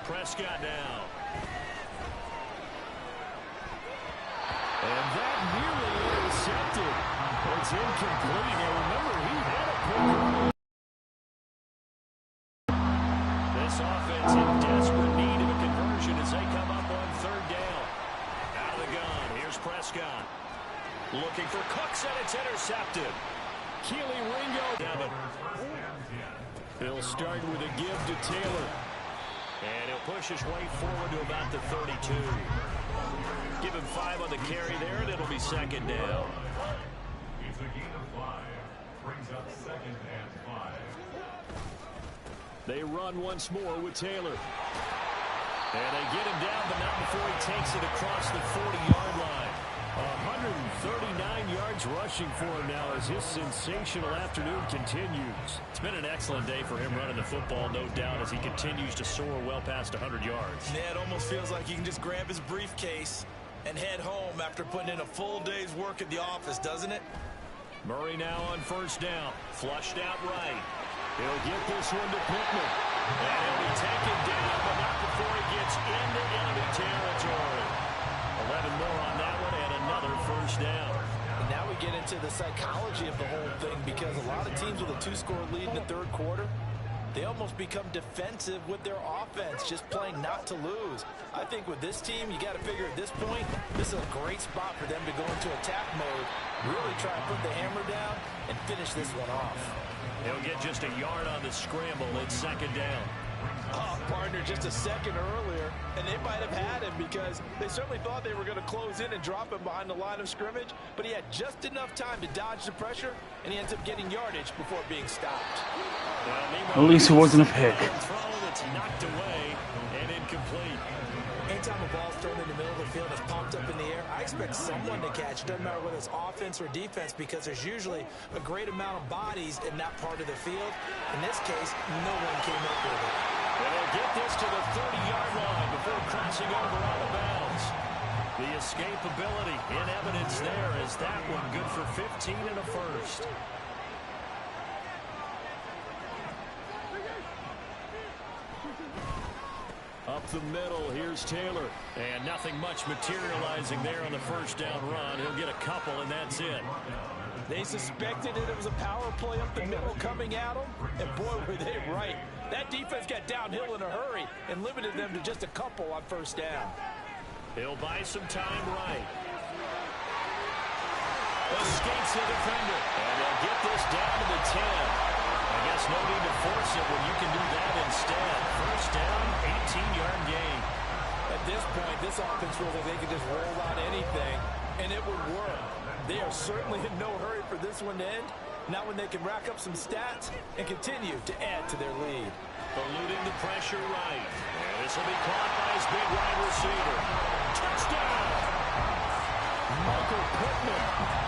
Prescott now. And that nearly intercepted. It's incomplete. Now remember, he had a pick. This offense in desperate need of a conversion as they come up on 3rd down. Out of the gun. Here's Prescott. Looking for Cooks, and it's intercepted. Keely Ringo. He'll start with a give to Taylor. And he'll push his way forward to about the 32. Give him 5 on the carry there, and it'll be 2nd down. It's a gain of 5. Brings up 2nd and 5. They run once more with Taylor. And they get him down, but not before he takes it across the 40-yard line. 139 yards rushing for him now as his sensational afternoon continues. It's been an excellent day for him running the football, no doubt, as he continues to soar well past 100 yards. Yeah, it almost feels like he can just grab his briefcase and head home after putting in a full day's work at the office, doesn't it? Murray now on 1st down. Flushed out right. He'll get this one to Pittman. And he'll be taken down, but not before he gets into enemy territory. 11 more on that one, and another 1st down. And now we get into the psychology of the whole thing because a lot of teams with a 2-score lead in the 3rd quarter, they almost become defensive with their offense, just playing not to lose. I think with this team, you got to figure at this point, this is a great spot for them to go into attack mode, really try and put the hammer down and finish this one off. He'll get just a yard on the scramble. It's 2nd down. Oh, partner, just a second earlier, and they might have had him because they certainly thought they were going to close in and drop him behind the line of scrimmage, but he had just enough time to dodge the pressure, and he ends up getting yardage before being stopped. At least it wasn't a pick. Throw that's knocked away and incomplete. Anytime a ball's thrown in the middle of the field and is popped up in the air, I expect someone to catch it. Doesn't matter whether it's offense or defense because there's usually a great amount of bodies in that part of the field. In this case, no one came up with it. And they'll get this to the 30-yard line before crossing over out of bounds. The escapability in evidence there is that one good for 15 and a 1st. Up the middle, here's Taylor. And nothing much materializing there on the 1st down run. He'll get a couple, and that's it. They suspected it was a power play up the middle coming at them, and boy, were they right. That defense got downhill in a hurry and limited them to just a couple on 1st down. He'll buy some time right. Escapes the defender. And they'll get this down to the 10. I guess no need to force it when you can do that instead. 1st down, 18-yard gain. At this point, this offense feels like they could just roll out anything, and it would work. They are certainly in no hurry for this one to end. Not when they can rack up some stats and continue to add to their lead. Eluding the pressure right. And this will be caught by his big wide receiver. Touchdown! Michael Pittman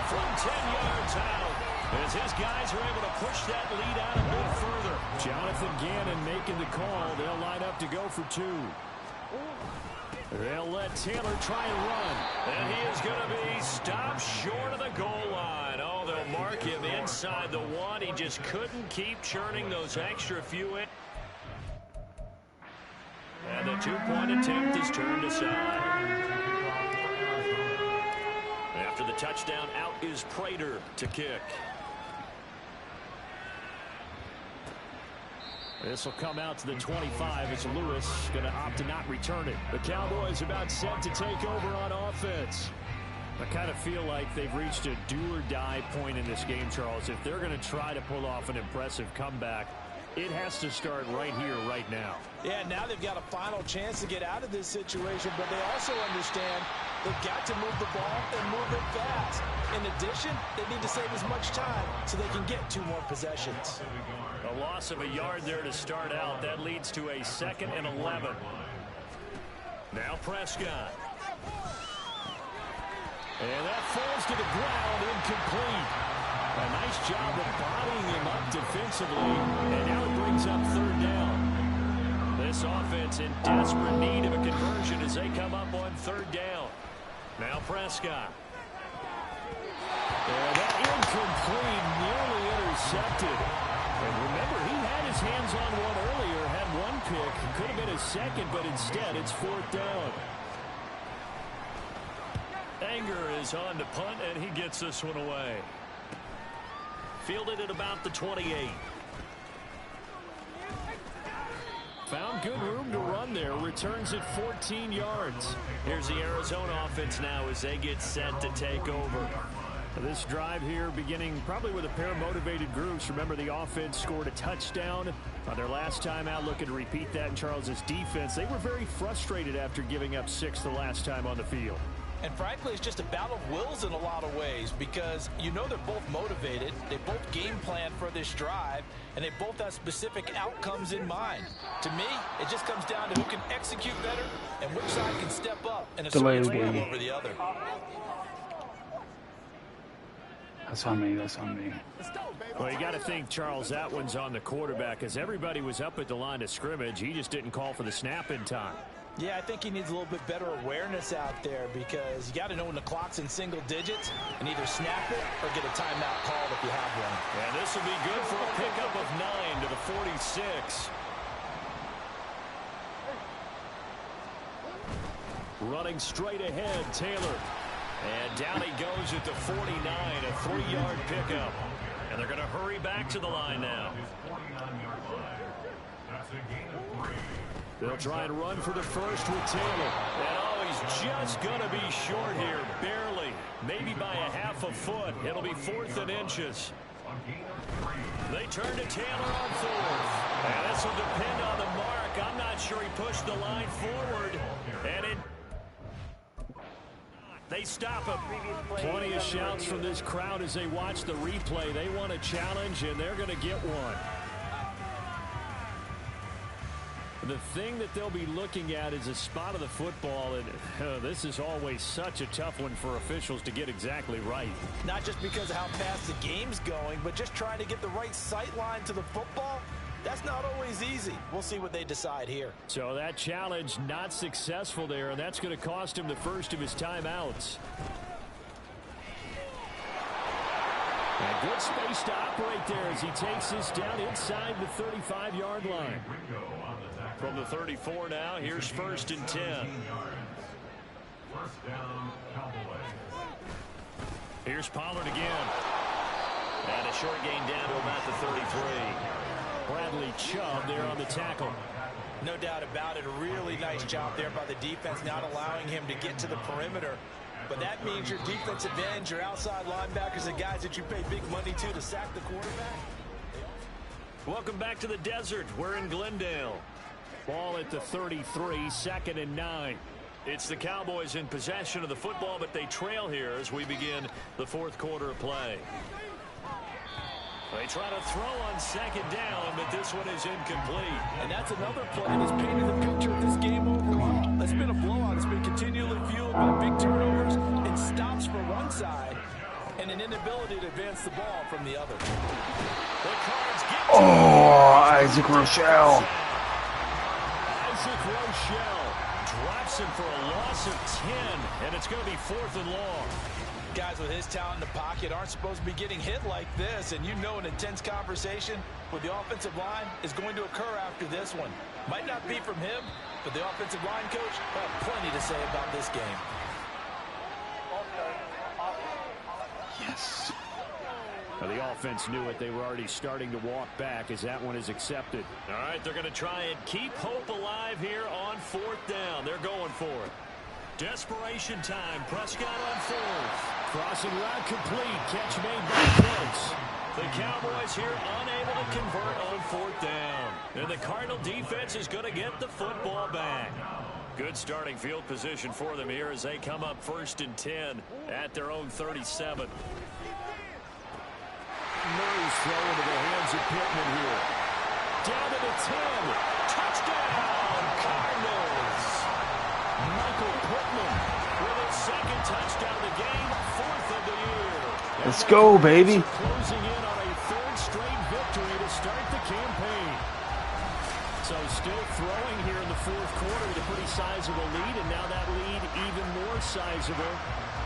from 10 yards out. As his guys are able to push that lead out a bit further. Jonathan Gannon making the call. They'll line up to go for 2. They'll let Taylor try and run. And he is going to be stopped short of the goal line. Oh, they'll mark him inside. inside the one. He just couldn't keep churning those extra few in. And the two-point attempt is turned aside. After the touchdown, out is Prater to kick. This will come out to the 25 as Lewis going to opt to not return it. The Cowboys about set to take over on offense. I kind of feel like they've reached a do-or-die point in this game, Charles. If they're going to try to pull off an impressive comeback, it has to start right here, right now. Yeah, now they've got a final chance to get out of this situation, but they also understand they've got to move the ball and move it fast. In addition, they need to save as much time so they can get 2 more possessions. A loss of a yard there to start out. That leads to a 2nd and 11. Now Prescott. And that falls to the ground, incomplete. A nice job of bodying him up defensively, and now it brings up 3rd down. This offense in desperate need of a conversion as they come up on 3rd down. Now Prescott. And that incomplete, nearly intercepted. And remember, he had his hands on one earlier, had 1 pick. Could have been his 2nd, but instead it's 4th down. Anger is on to punt, and he gets this one away. Fielded at about the 28. Found good room to run there. Returns at 14 yards. Here's the Arizona offense now as they get set to take over. This drive here beginning probably with a pair of motivated groups. Remember, the offense scored a touchdown on their last time out. Looking to repeat that in Charles's defense. They were very frustrated after giving up 6 the last time on the field. And frankly, it's just a battle of wills in a lot of ways because you know they're both motivated. They both game plan for this drive, and they both have specific outcomes in mind. To me, it just comes down to who can execute better and which side can step up and assert control over the other. That's on me. That's on me. Well, you got to think, Charles, that one's on the quarterback as everybody was up at the line of scrimmage. He just didn't call for the snap in time. Yeah, I think he needs a little bit better awareness out there because you got to know when the clock's in single digits and either snap it or get a timeout called if you have one. And this will be good for a pickup of 9 to the 46. Running straight ahead, Taylor. And down he goes at the 49, a 3-yard pickup. And they're going to hurry back to the line now. They'll try and run for the first with Taylor. And oh, he's just going to be short here, barely. Maybe by a half a foot. It'll be 4th and inches. They turn to Taylor on 4th. And this will depend on the mark. I'm not sure he pushed the line forward. And they stop him. Plenty of shouts from this crowd as they watch the replay. They want a challenge, and they're going to get one. The thing that they'll be looking at is a spot of the football, and this is always such a tough one for officials to get exactly right. Not just because of how fast the game's going, but just trying to get the right sight line to the football. That's not always easy. We'll see what they decide here. So that challenge not successful there, and that's going to cost him the first of his timeouts. And good space to operate there as he takes this down inside the 35-yard line. From the 34 now, here's 1st and 10. First down, Cowboys. Here's Pollard again. And a short gain down to about the 33. Bradley Chubb there on the tackle. No doubt about it. A really nice job there by the defense, not allowing him to get to the perimeter. But that means your defensive ends, your outside linebackers, the guys that you pay big money to sack the quarterback. Welcome back to the desert. We're in Glendale. Ball at the 33, 2nd and 9. It's the Cowboys in possession of the football, but they trail here as we begin the 4th quarter of play. They try to throw on 2nd down, but this one is incomplete. And that's another play that's painted the picture of this game overall. It's been a blowout. It's been continually fueled by big turnovers and stops for one side and an inability to advance the ball from the other. The Cards get Isaac Rochelle. Isaac Rochelle drops him for a loss of 10, and it's going to be 4th and long. Guys with his talent in the pocket aren't supposed to be getting hit like this, and you know an intense conversation with the offensive line is going to occur after this one. Might not be from him, but the offensive line coach will have plenty to say about this game. Yes. Well, the offense knew it. They were already starting to walk back as that one is accepted. All right, they're going to try and keep hope alive here on 4th down. They're going for it. Desperation time. Prescott on 4th. Crossing route complete. Catch made by Pitts. The Cowboys here unable to convert on 4th down. And the Cardinal defense is going to get the football back. Good starting field position for them here as they come up 1st and 10 at their own 37. Murray's throw into the hands of Pittman here. Down to the 10. Touchdown, Cardinals. Michael Pittman with his 2nd touchdown of the game, 4th of the year. Let's go, baby. Closing in on a 3rd straight victory to start the campaign. So still throwing here in the 4th quarter with a pretty sizable lead, and now that lead even more sizable.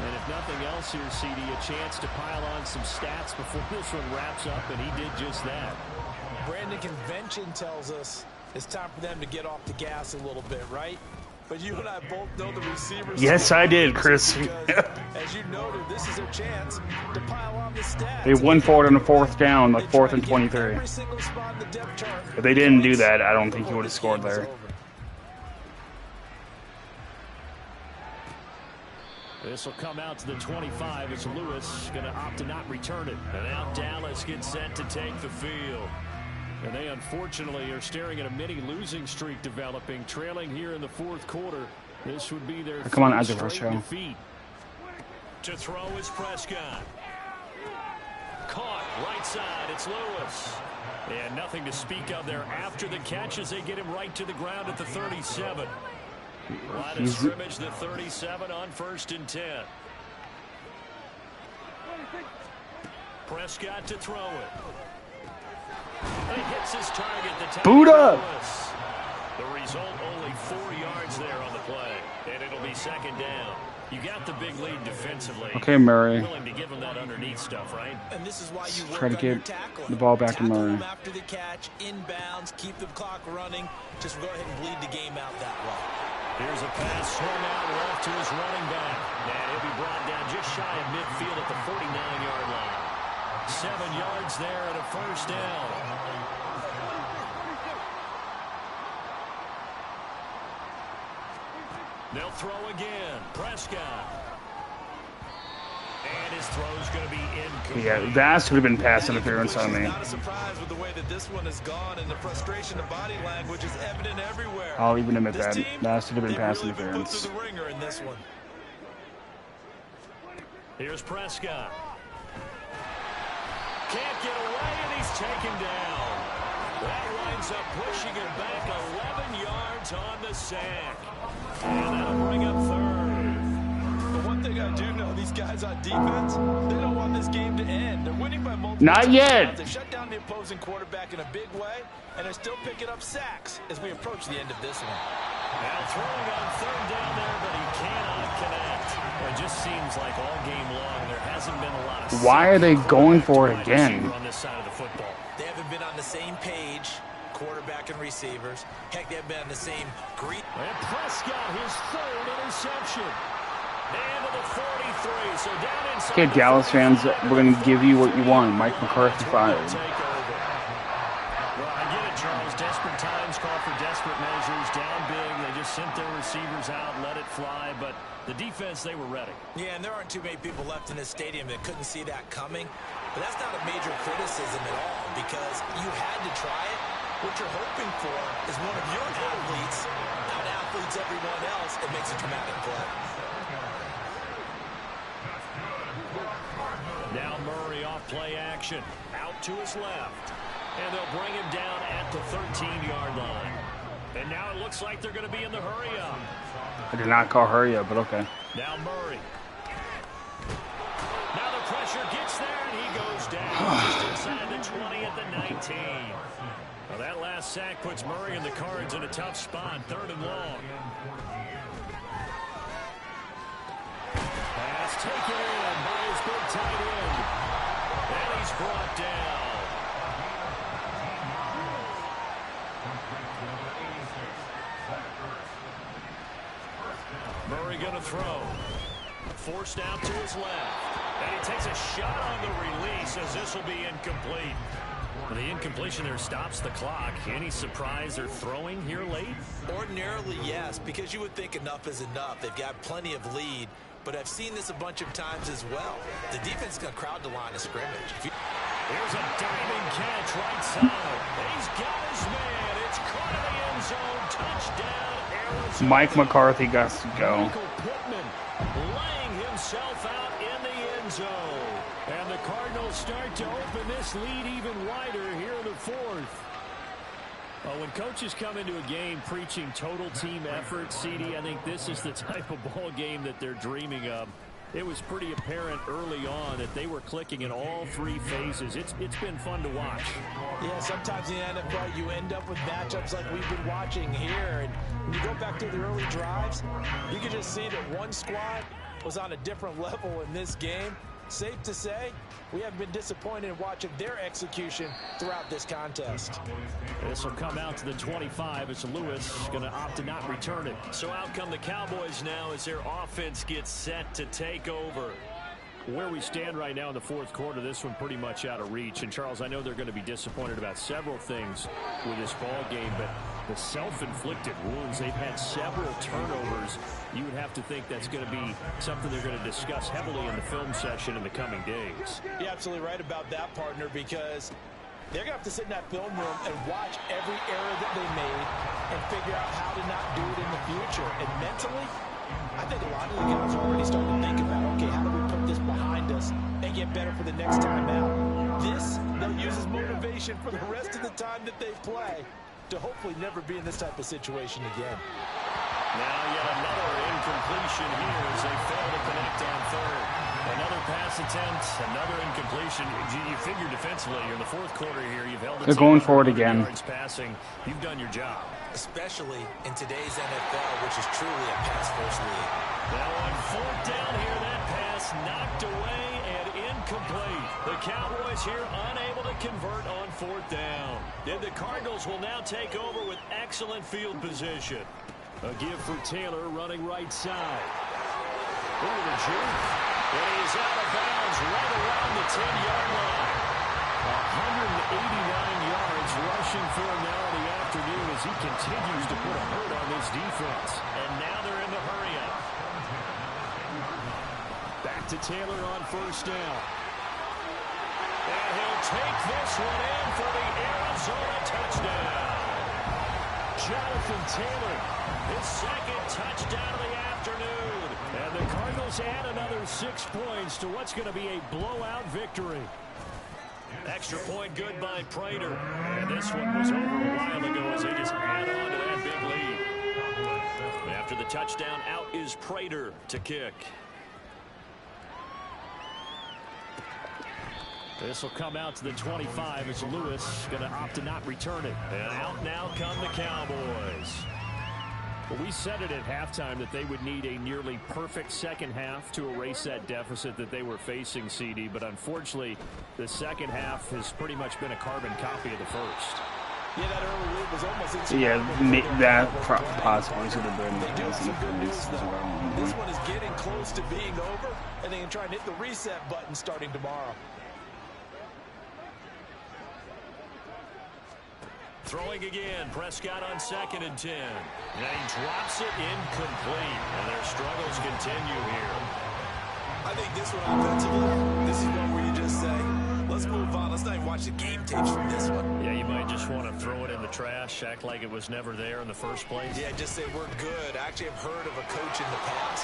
And if nothing else here, CD, a chance to pile on some stats before this one wraps up, and he did just that. Brandon, convention tells us it's time for them to get off the gas a little bit, right? But you and I both know the receivers. Yes, I did, Chris. As you noted, this is their chance to pile on the stats. They went for it on the 4th down, like 4th and 23. If they didn't do that, I don't think he would have scored there. This will come out to the 25 as Lewis going to opt to not return it. And now Dallas gets set to take the field. And they unfortunately are staring at a mini losing streak developing, trailing here in the 4th quarter. This would be their Come on, third Isaac, straight defeat. To throw is Prescott. Caught right side, it's Lewis. And nothing to speak of there after the catch as they get him right to the ground at the 37. Line of scrimmage, the 37 on 1st and 10. Prescott to throw it. He hits his target. The boot up. The result, only 4 yards there on the play, and it'll be 2nd down. You got the big lead defensively. Okay, Murray. Willing to give him that underneath stuff, right? And this is why you Try to get the ball back to Murray. After the catch, inbounds, keep the clock running. Just go ahead and bleed the game out that way. Here's a pass swung out left to his running back. And he'll be brought down just shy of midfield at the 49-yard line. 7 yards there and a 1st down. They'll throw again. Prescott. And his throw's going to be incomplete. Yeah, that should have been pass interference on me. Not a surprise with the way that this one has gone, and the frustration of body language is evident everywhere. I'll even admit that. That should have been pass interference. Put through the ringer in this one. Here's Prescott. Can't get away, and he's taken down. That winds up pushing him back 11 yards on the sack. And that'll bring up 3rd. But one thing I do know, these guys on defense, they don't want this game to end. They're winning by multiple Not yet. They shut down the opposing quarterback in a big way, and they're still picking up sacks as we approach the end of this one. Now throwing on 3rd down there, but he cannot connect. It just seems like all game long there hasn't been a lot of. Why are they going for it again? On this side of the football. They haven't been on the same page, quarterback and receivers. Heck, they've been on the same green. And Prescott, his 3rd interception. And to the 43, so down inside. Okay, Dallas fans, we're going to give you what you want. Mike McCarthy fired. Well, I get it, Charles. Desperate times call for desperate measures. Down big, they just sent their receivers out, let it fly. But the defense, they were ready. Yeah, and there aren't too many people left in this stadium that couldn't see that coming. But that's not a major criticism at all, because you had to try it. What you're hoping for is one of your athletes out-athletes everyone else and makes a dramatic play. Now Murray off play action. Out to his left. And they'll bring him down at the 13-yard line. And now it looks like they're going to be in the hurry-up. I did not call hurry up, but okay. Now Murray. Now the pressure gets there, and he goes down just inside the 20 at the 19. Well, that last sack puts Murray and the Cards in a tough spot, 3rd and long. Pass taken in by big tight end. And he's brought down. Murray going to throw. Forced out to his left. And he takes a shot on the release as this will be incomplete. Well, the incompletion there stops the clock. Any surprise they're throwing here late? Ordinarily, yes, because you would think enough is enough. They've got plenty of lead, but I've seen this a bunch of times as well. The defense is going to crowd the line of scrimmage. Here's a diving catch right side. He's got his man. It's caught in the end zone. Touchdown, Arizona. Mike McCarthy got to go. Michael Pittman laying himself out in the end zone. And the Cardinals start to open this lead even wider here in the fourth. When coaches come into a game preaching total team effort, CD, I think this is the type of ball game that they're dreaming of. It was pretty apparent early on that they were clicking in all three phases. It's been fun to watch. Yeah, sometimes in the NFL you end up with matchups like we've been watching here. And when you go back to the early drives, you can just see that one squad was on a different level in this game. Safe to say, we haven't been disappointed in watching their execution throughout this contest. This will come out to the 25 as Lewis going to opt to not return it. So out come the Cowboys now as their offense gets set to take over. Where we stand right now in the fourth quarter, this one pretty much out of reach. And, Charles, I know they're going to be disappointed about several things with this ball game, but the self-inflicted wounds, they've had several turnovers. You would have to think that's going to be something they're going to discuss heavily in the film session in the coming days. You're absolutely right about that, partner, because they're going to have to sit in that film room and watch every error that they made and figure out how to not do it in the future. And mentally, I think a lot of the guys are already starting to think about, okay, how do we put this behind us and get better for the next time out? This, they'll use as motivation for the rest of the time that they play to hopefully never be in this type of situation again. Now yet another incompletion here as they fail to connect on third. Another pass attempt, another incompletion. You figure defensively in the fourth quarter here, you've held it. They're going for it again. Passing, you've done your job. Especially in today's NFL, which is truly a pass-first league. Now on fourth down here, that pass knocked away and incomplete. The Cowboys here unable to convert on fourth down. And the Cardinals will now take over with excellent field position. A give for Taylor running right side. Look at the juke. And he's out of bounds right around the 10-yard line. 189 yards rushing for him now in the afternoon as he continues to put a hurt on this defense. And now they're in the hurry-up. Back to Taylor on first down. And he'll take this one in for the Arizona touchdown. Jonathan Taylor, his second touchdown of the afternoon. And the Cardinals add another 6 points to what's going to be a blowout victory. Extra point good by Prater. And this one was over a while ago as they just add on to that big lead. After the touchdown, out is Prater to kick. This will come out to the 25 as Lewis going to opt to not return it. And out now come the Cowboys. Well, we said it at halftime that they would need a nearly perfect second half to erase that deficit that they were facing, CD. But unfortunately, the second half has pretty much been a carbon copy of the first. Yeah, that early lead was almost Yeah, that possibly should have been. They do have some good news, though. This one is getting close to being over, and they can try and hit the reset button starting tomorrow. Throwing again, Prescott on 2nd and 10. And he drops it incomplete. And their struggles continue here. I think this one offensively, this is one where you just say, let's move on. Let's not even watch the game tapes from this one. Yeah, you might just want to throw it in the trash, act like it was never there in the first place. Yeah, just say we're good. I actually have heard of a coach in the past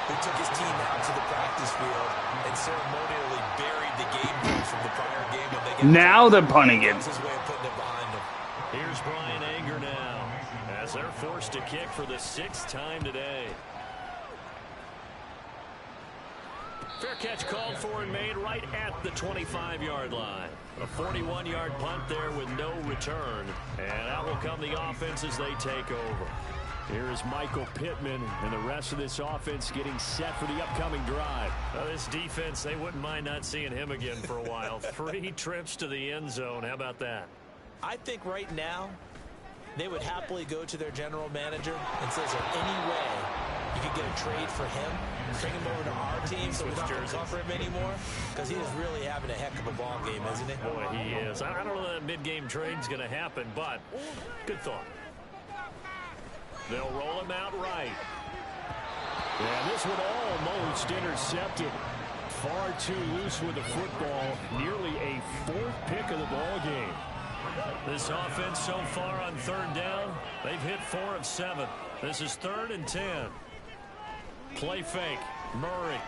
who took his team out to the practice field and ceremonially buried the game tapes from the prior game. When they get now they're punting it. That's his way of putting it behind them. Here's Brian Anger now as they're forced to kick for the 6th time today. Fair catch called for and made right at the 25-yard line. A 41-yard punt there with no return. And out will come the offense as they take over. Here's Michael Pittman and the rest of this offense getting set for the upcoming drive. This defense, they wouldn't mind not seeing him again for a while. 3 trips to the end zone. How about that? I think right now they would happily go to their general manager and say, is there any way you could get a trade for him, bring him over to our team so we don't have to cover him anymore? Because he is really having a heck of a ball game, isn't he? Boy, he is. I don't know that mid-game trade's going to happen, but good thought. They'll roll him out right. Yeah, this one almost intercepted. Far too loose with the football. Nearly a 4th pick of the ball game. This offense so far on 3rd down, they've hit 4 of 7. This is 3rd and 10. Play fake. Murray.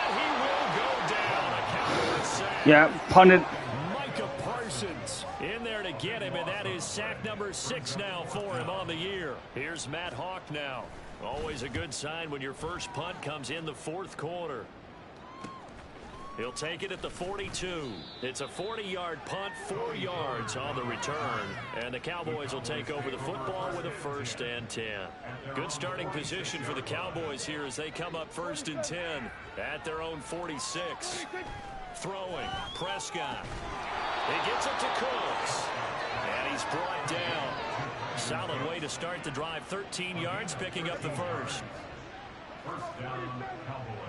And he will go down. A Cowboys sack. Yeah, punted. Micah Parsons In there to get him, and that is sack number 6 now for him on the year. Here's Matt Hawk now. Always a good sign when your first punt comes in the 4th quarter. He'll take it at the 42. It's a 40-yard punt, 4 yards on the return. And the Cowboys will take over the football with a 1st and 10. Good starting position for the Cowboys here as they come up 1st and 10 at their own 46. Throwing, Prescott. He gets it to Cooks. And he's brought down. Solid way to start the drive. 13 yards, picking up the 1st. First down, Cowboys.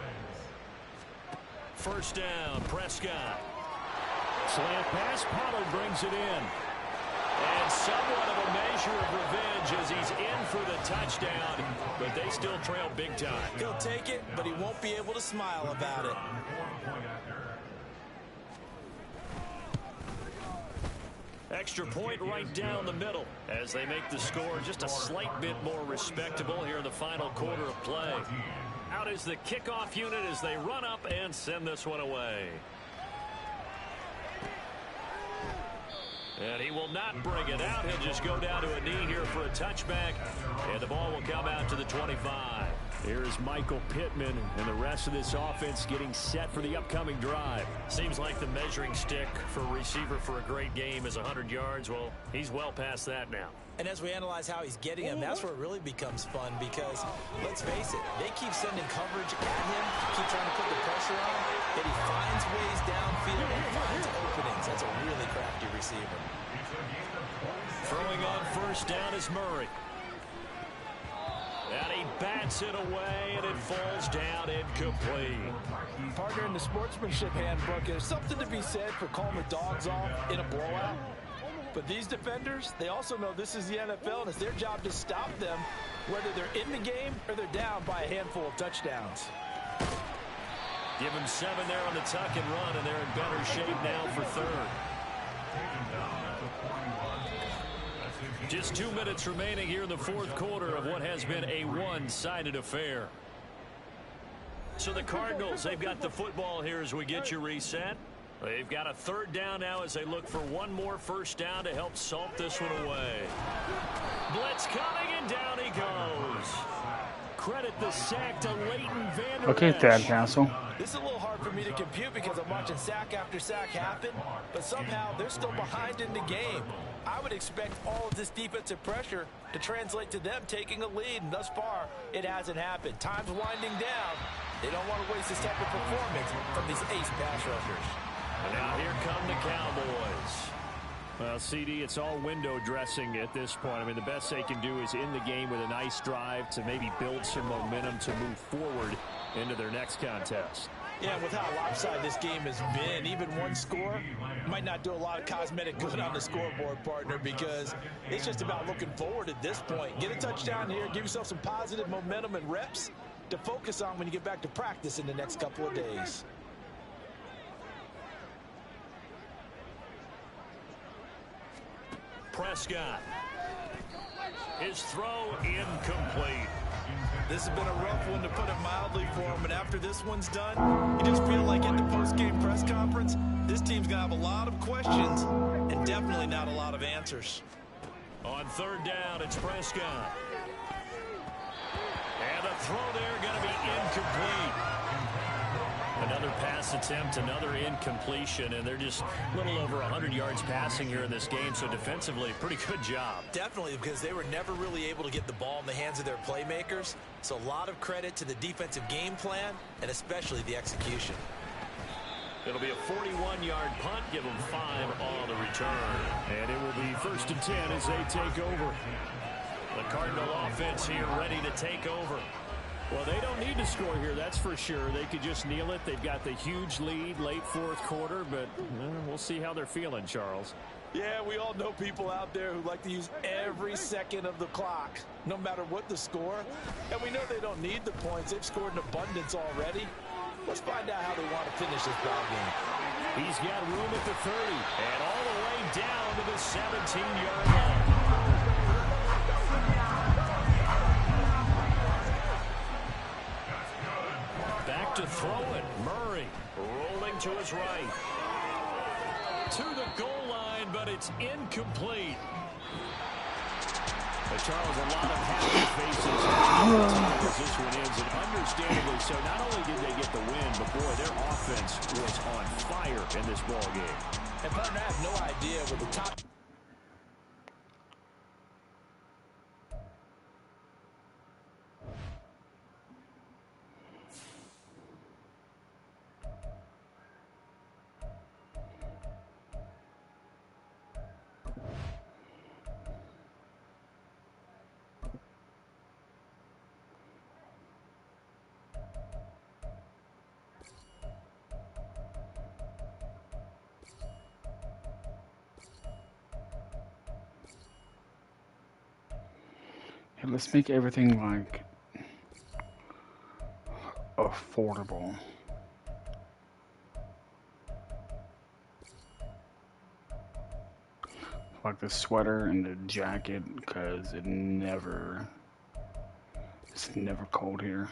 1st down, Prescott. slant pass. Pollard brings it in. And somewhat of a measure of revenge as he's in for the touchdown, but they still trail big time. He'll take it, but he won't be able to smile about it. Extra point right down the middle as they make the score just a slight bit more respectable here in the final quarter of play. Out is the kickoff unit as they run up and send this one away. And he will not bring it out. He'll just go down to a knee here for a touchback. And the ball will come out to the 25. Here's Michael Pittman and the rest of this offense getting set for the upcoming drive. Seems like the measuring stick for a receiver for a great game is 100 yards. Well, he's well past that now. And as we analyze how he's getting him, that's where it really becomes fun because, let's face it, they keep sending coverage at him, keep trying to put the pressure on, and he finds ways downfield and finds openings. That's a really crafty receiver. Throwing on 1st down is Murray. And he bats it away, and it falls down incomplete. Partner, in the sportsmanship handbook, there's something to be said for calling the dogs off in a blowout. But these defenders, they also know this is the NFL, and it's their job to stop them, whether they're in the game or they're down by a handful of touchdowns. Give him 7 there on the tuck and run, and they're in better shape now for 3rd. Just 2 minutes remaining here in the 4th quarter of what has been a one-sided affair. So the Cardinals, they've got the football here as we get you reset. They've got a 3rd down now as they look for one more 1st down to help salt this one away. Blitz coming, and down he goes. Credit the sack to Leighton Vander Okay, Esch. Thad Castle. This is a little hard for me to compute because I'm watching sack after sack happen, but somehow they're still behind in the game. I would expect all of this defensive pressure to translate to them taking a lead, and thus far, it hasn't happened. Time's winding down. They don't want to waste this type of performance from these ace pass rushers. And now here come the Cowboys. Well, CD, it's all window dressing at this point. I mean, the best they can do is in the game with a nice drive to maybe build some momentum to move forward into their next contest. Yeah, with how lopsided this game has been, even one score might not do a lot of cosmetic good on the scoreboard, partner, because it's just about looking forward at this point. Get a touchdown here, give yourself some positive momentum and reps to focus on when you get back to practice in the next couple of days. Prescott. His throw incomplete. This has been a rough one, to put it mildly, for him. And after this one's done, you just feel like at the post-game press conference, this team's going to have a lot of questions and definitely not a lot of answers. On 3rd down, it's Prescott. And the throw there going to be incomplete. Another pass attempt, another incompletion, and they're just a little over 100 yards passing here in this game, so defensively, pretty good job. Definitely, because they were never really able to get the ball in the hands of their playmakers, so a lot of credit to the defensive game plan, and especially the execution. It'll be a 41-yard punt, give them 5 on the return. And it will be 1st and 10 as they take over. The Cardinal offense here ready to take over. Well, they don't need to score here, that's for sure. They could just kneel it. They've got the huge lead late 4th quarter, but we'll see how they're feeling, Charles. Yeah, we all know people out there who like to use every second of the clock, no matter what the score. And we know they don't need the points. They've scored in abundance already. Let's find out how they want to finish this ball game. He's got room at the 30 and all the way down to the 17-yard line. Back to throw it. Murray rolling to his right. To the goal line, but it's incomplete. But Charles, a lot of happy faces as this one ends, and understandably so. Not only did they get the win, but boy, their offense was on fire in this ball game. And partner, I have no idea what the top... Hey, let's make everything like affordable. Like the sweater and the jacket, because it's never cold here.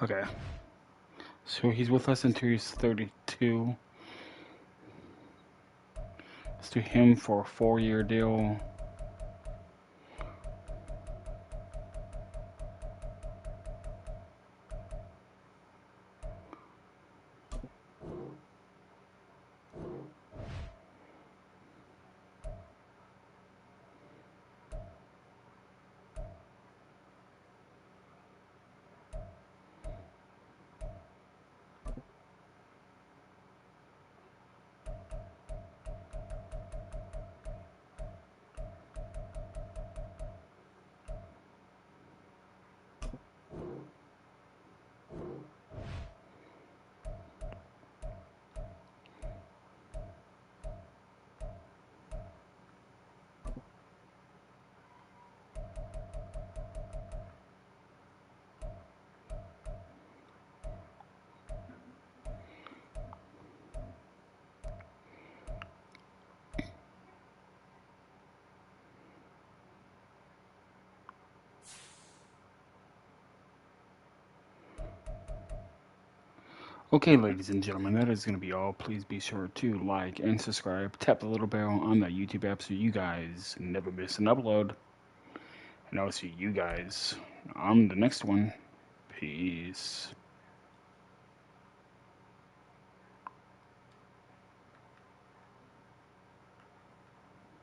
Okay. So he's with us until he's 32. Let's do him for a 4-year deal. Okay, ladies and gentlemen, that is going to be all. Please be sure to like and subscribe. Tap the little bell on that YouTube app so you guys never miss an upload. And I'll see you guys on the next one. Peace.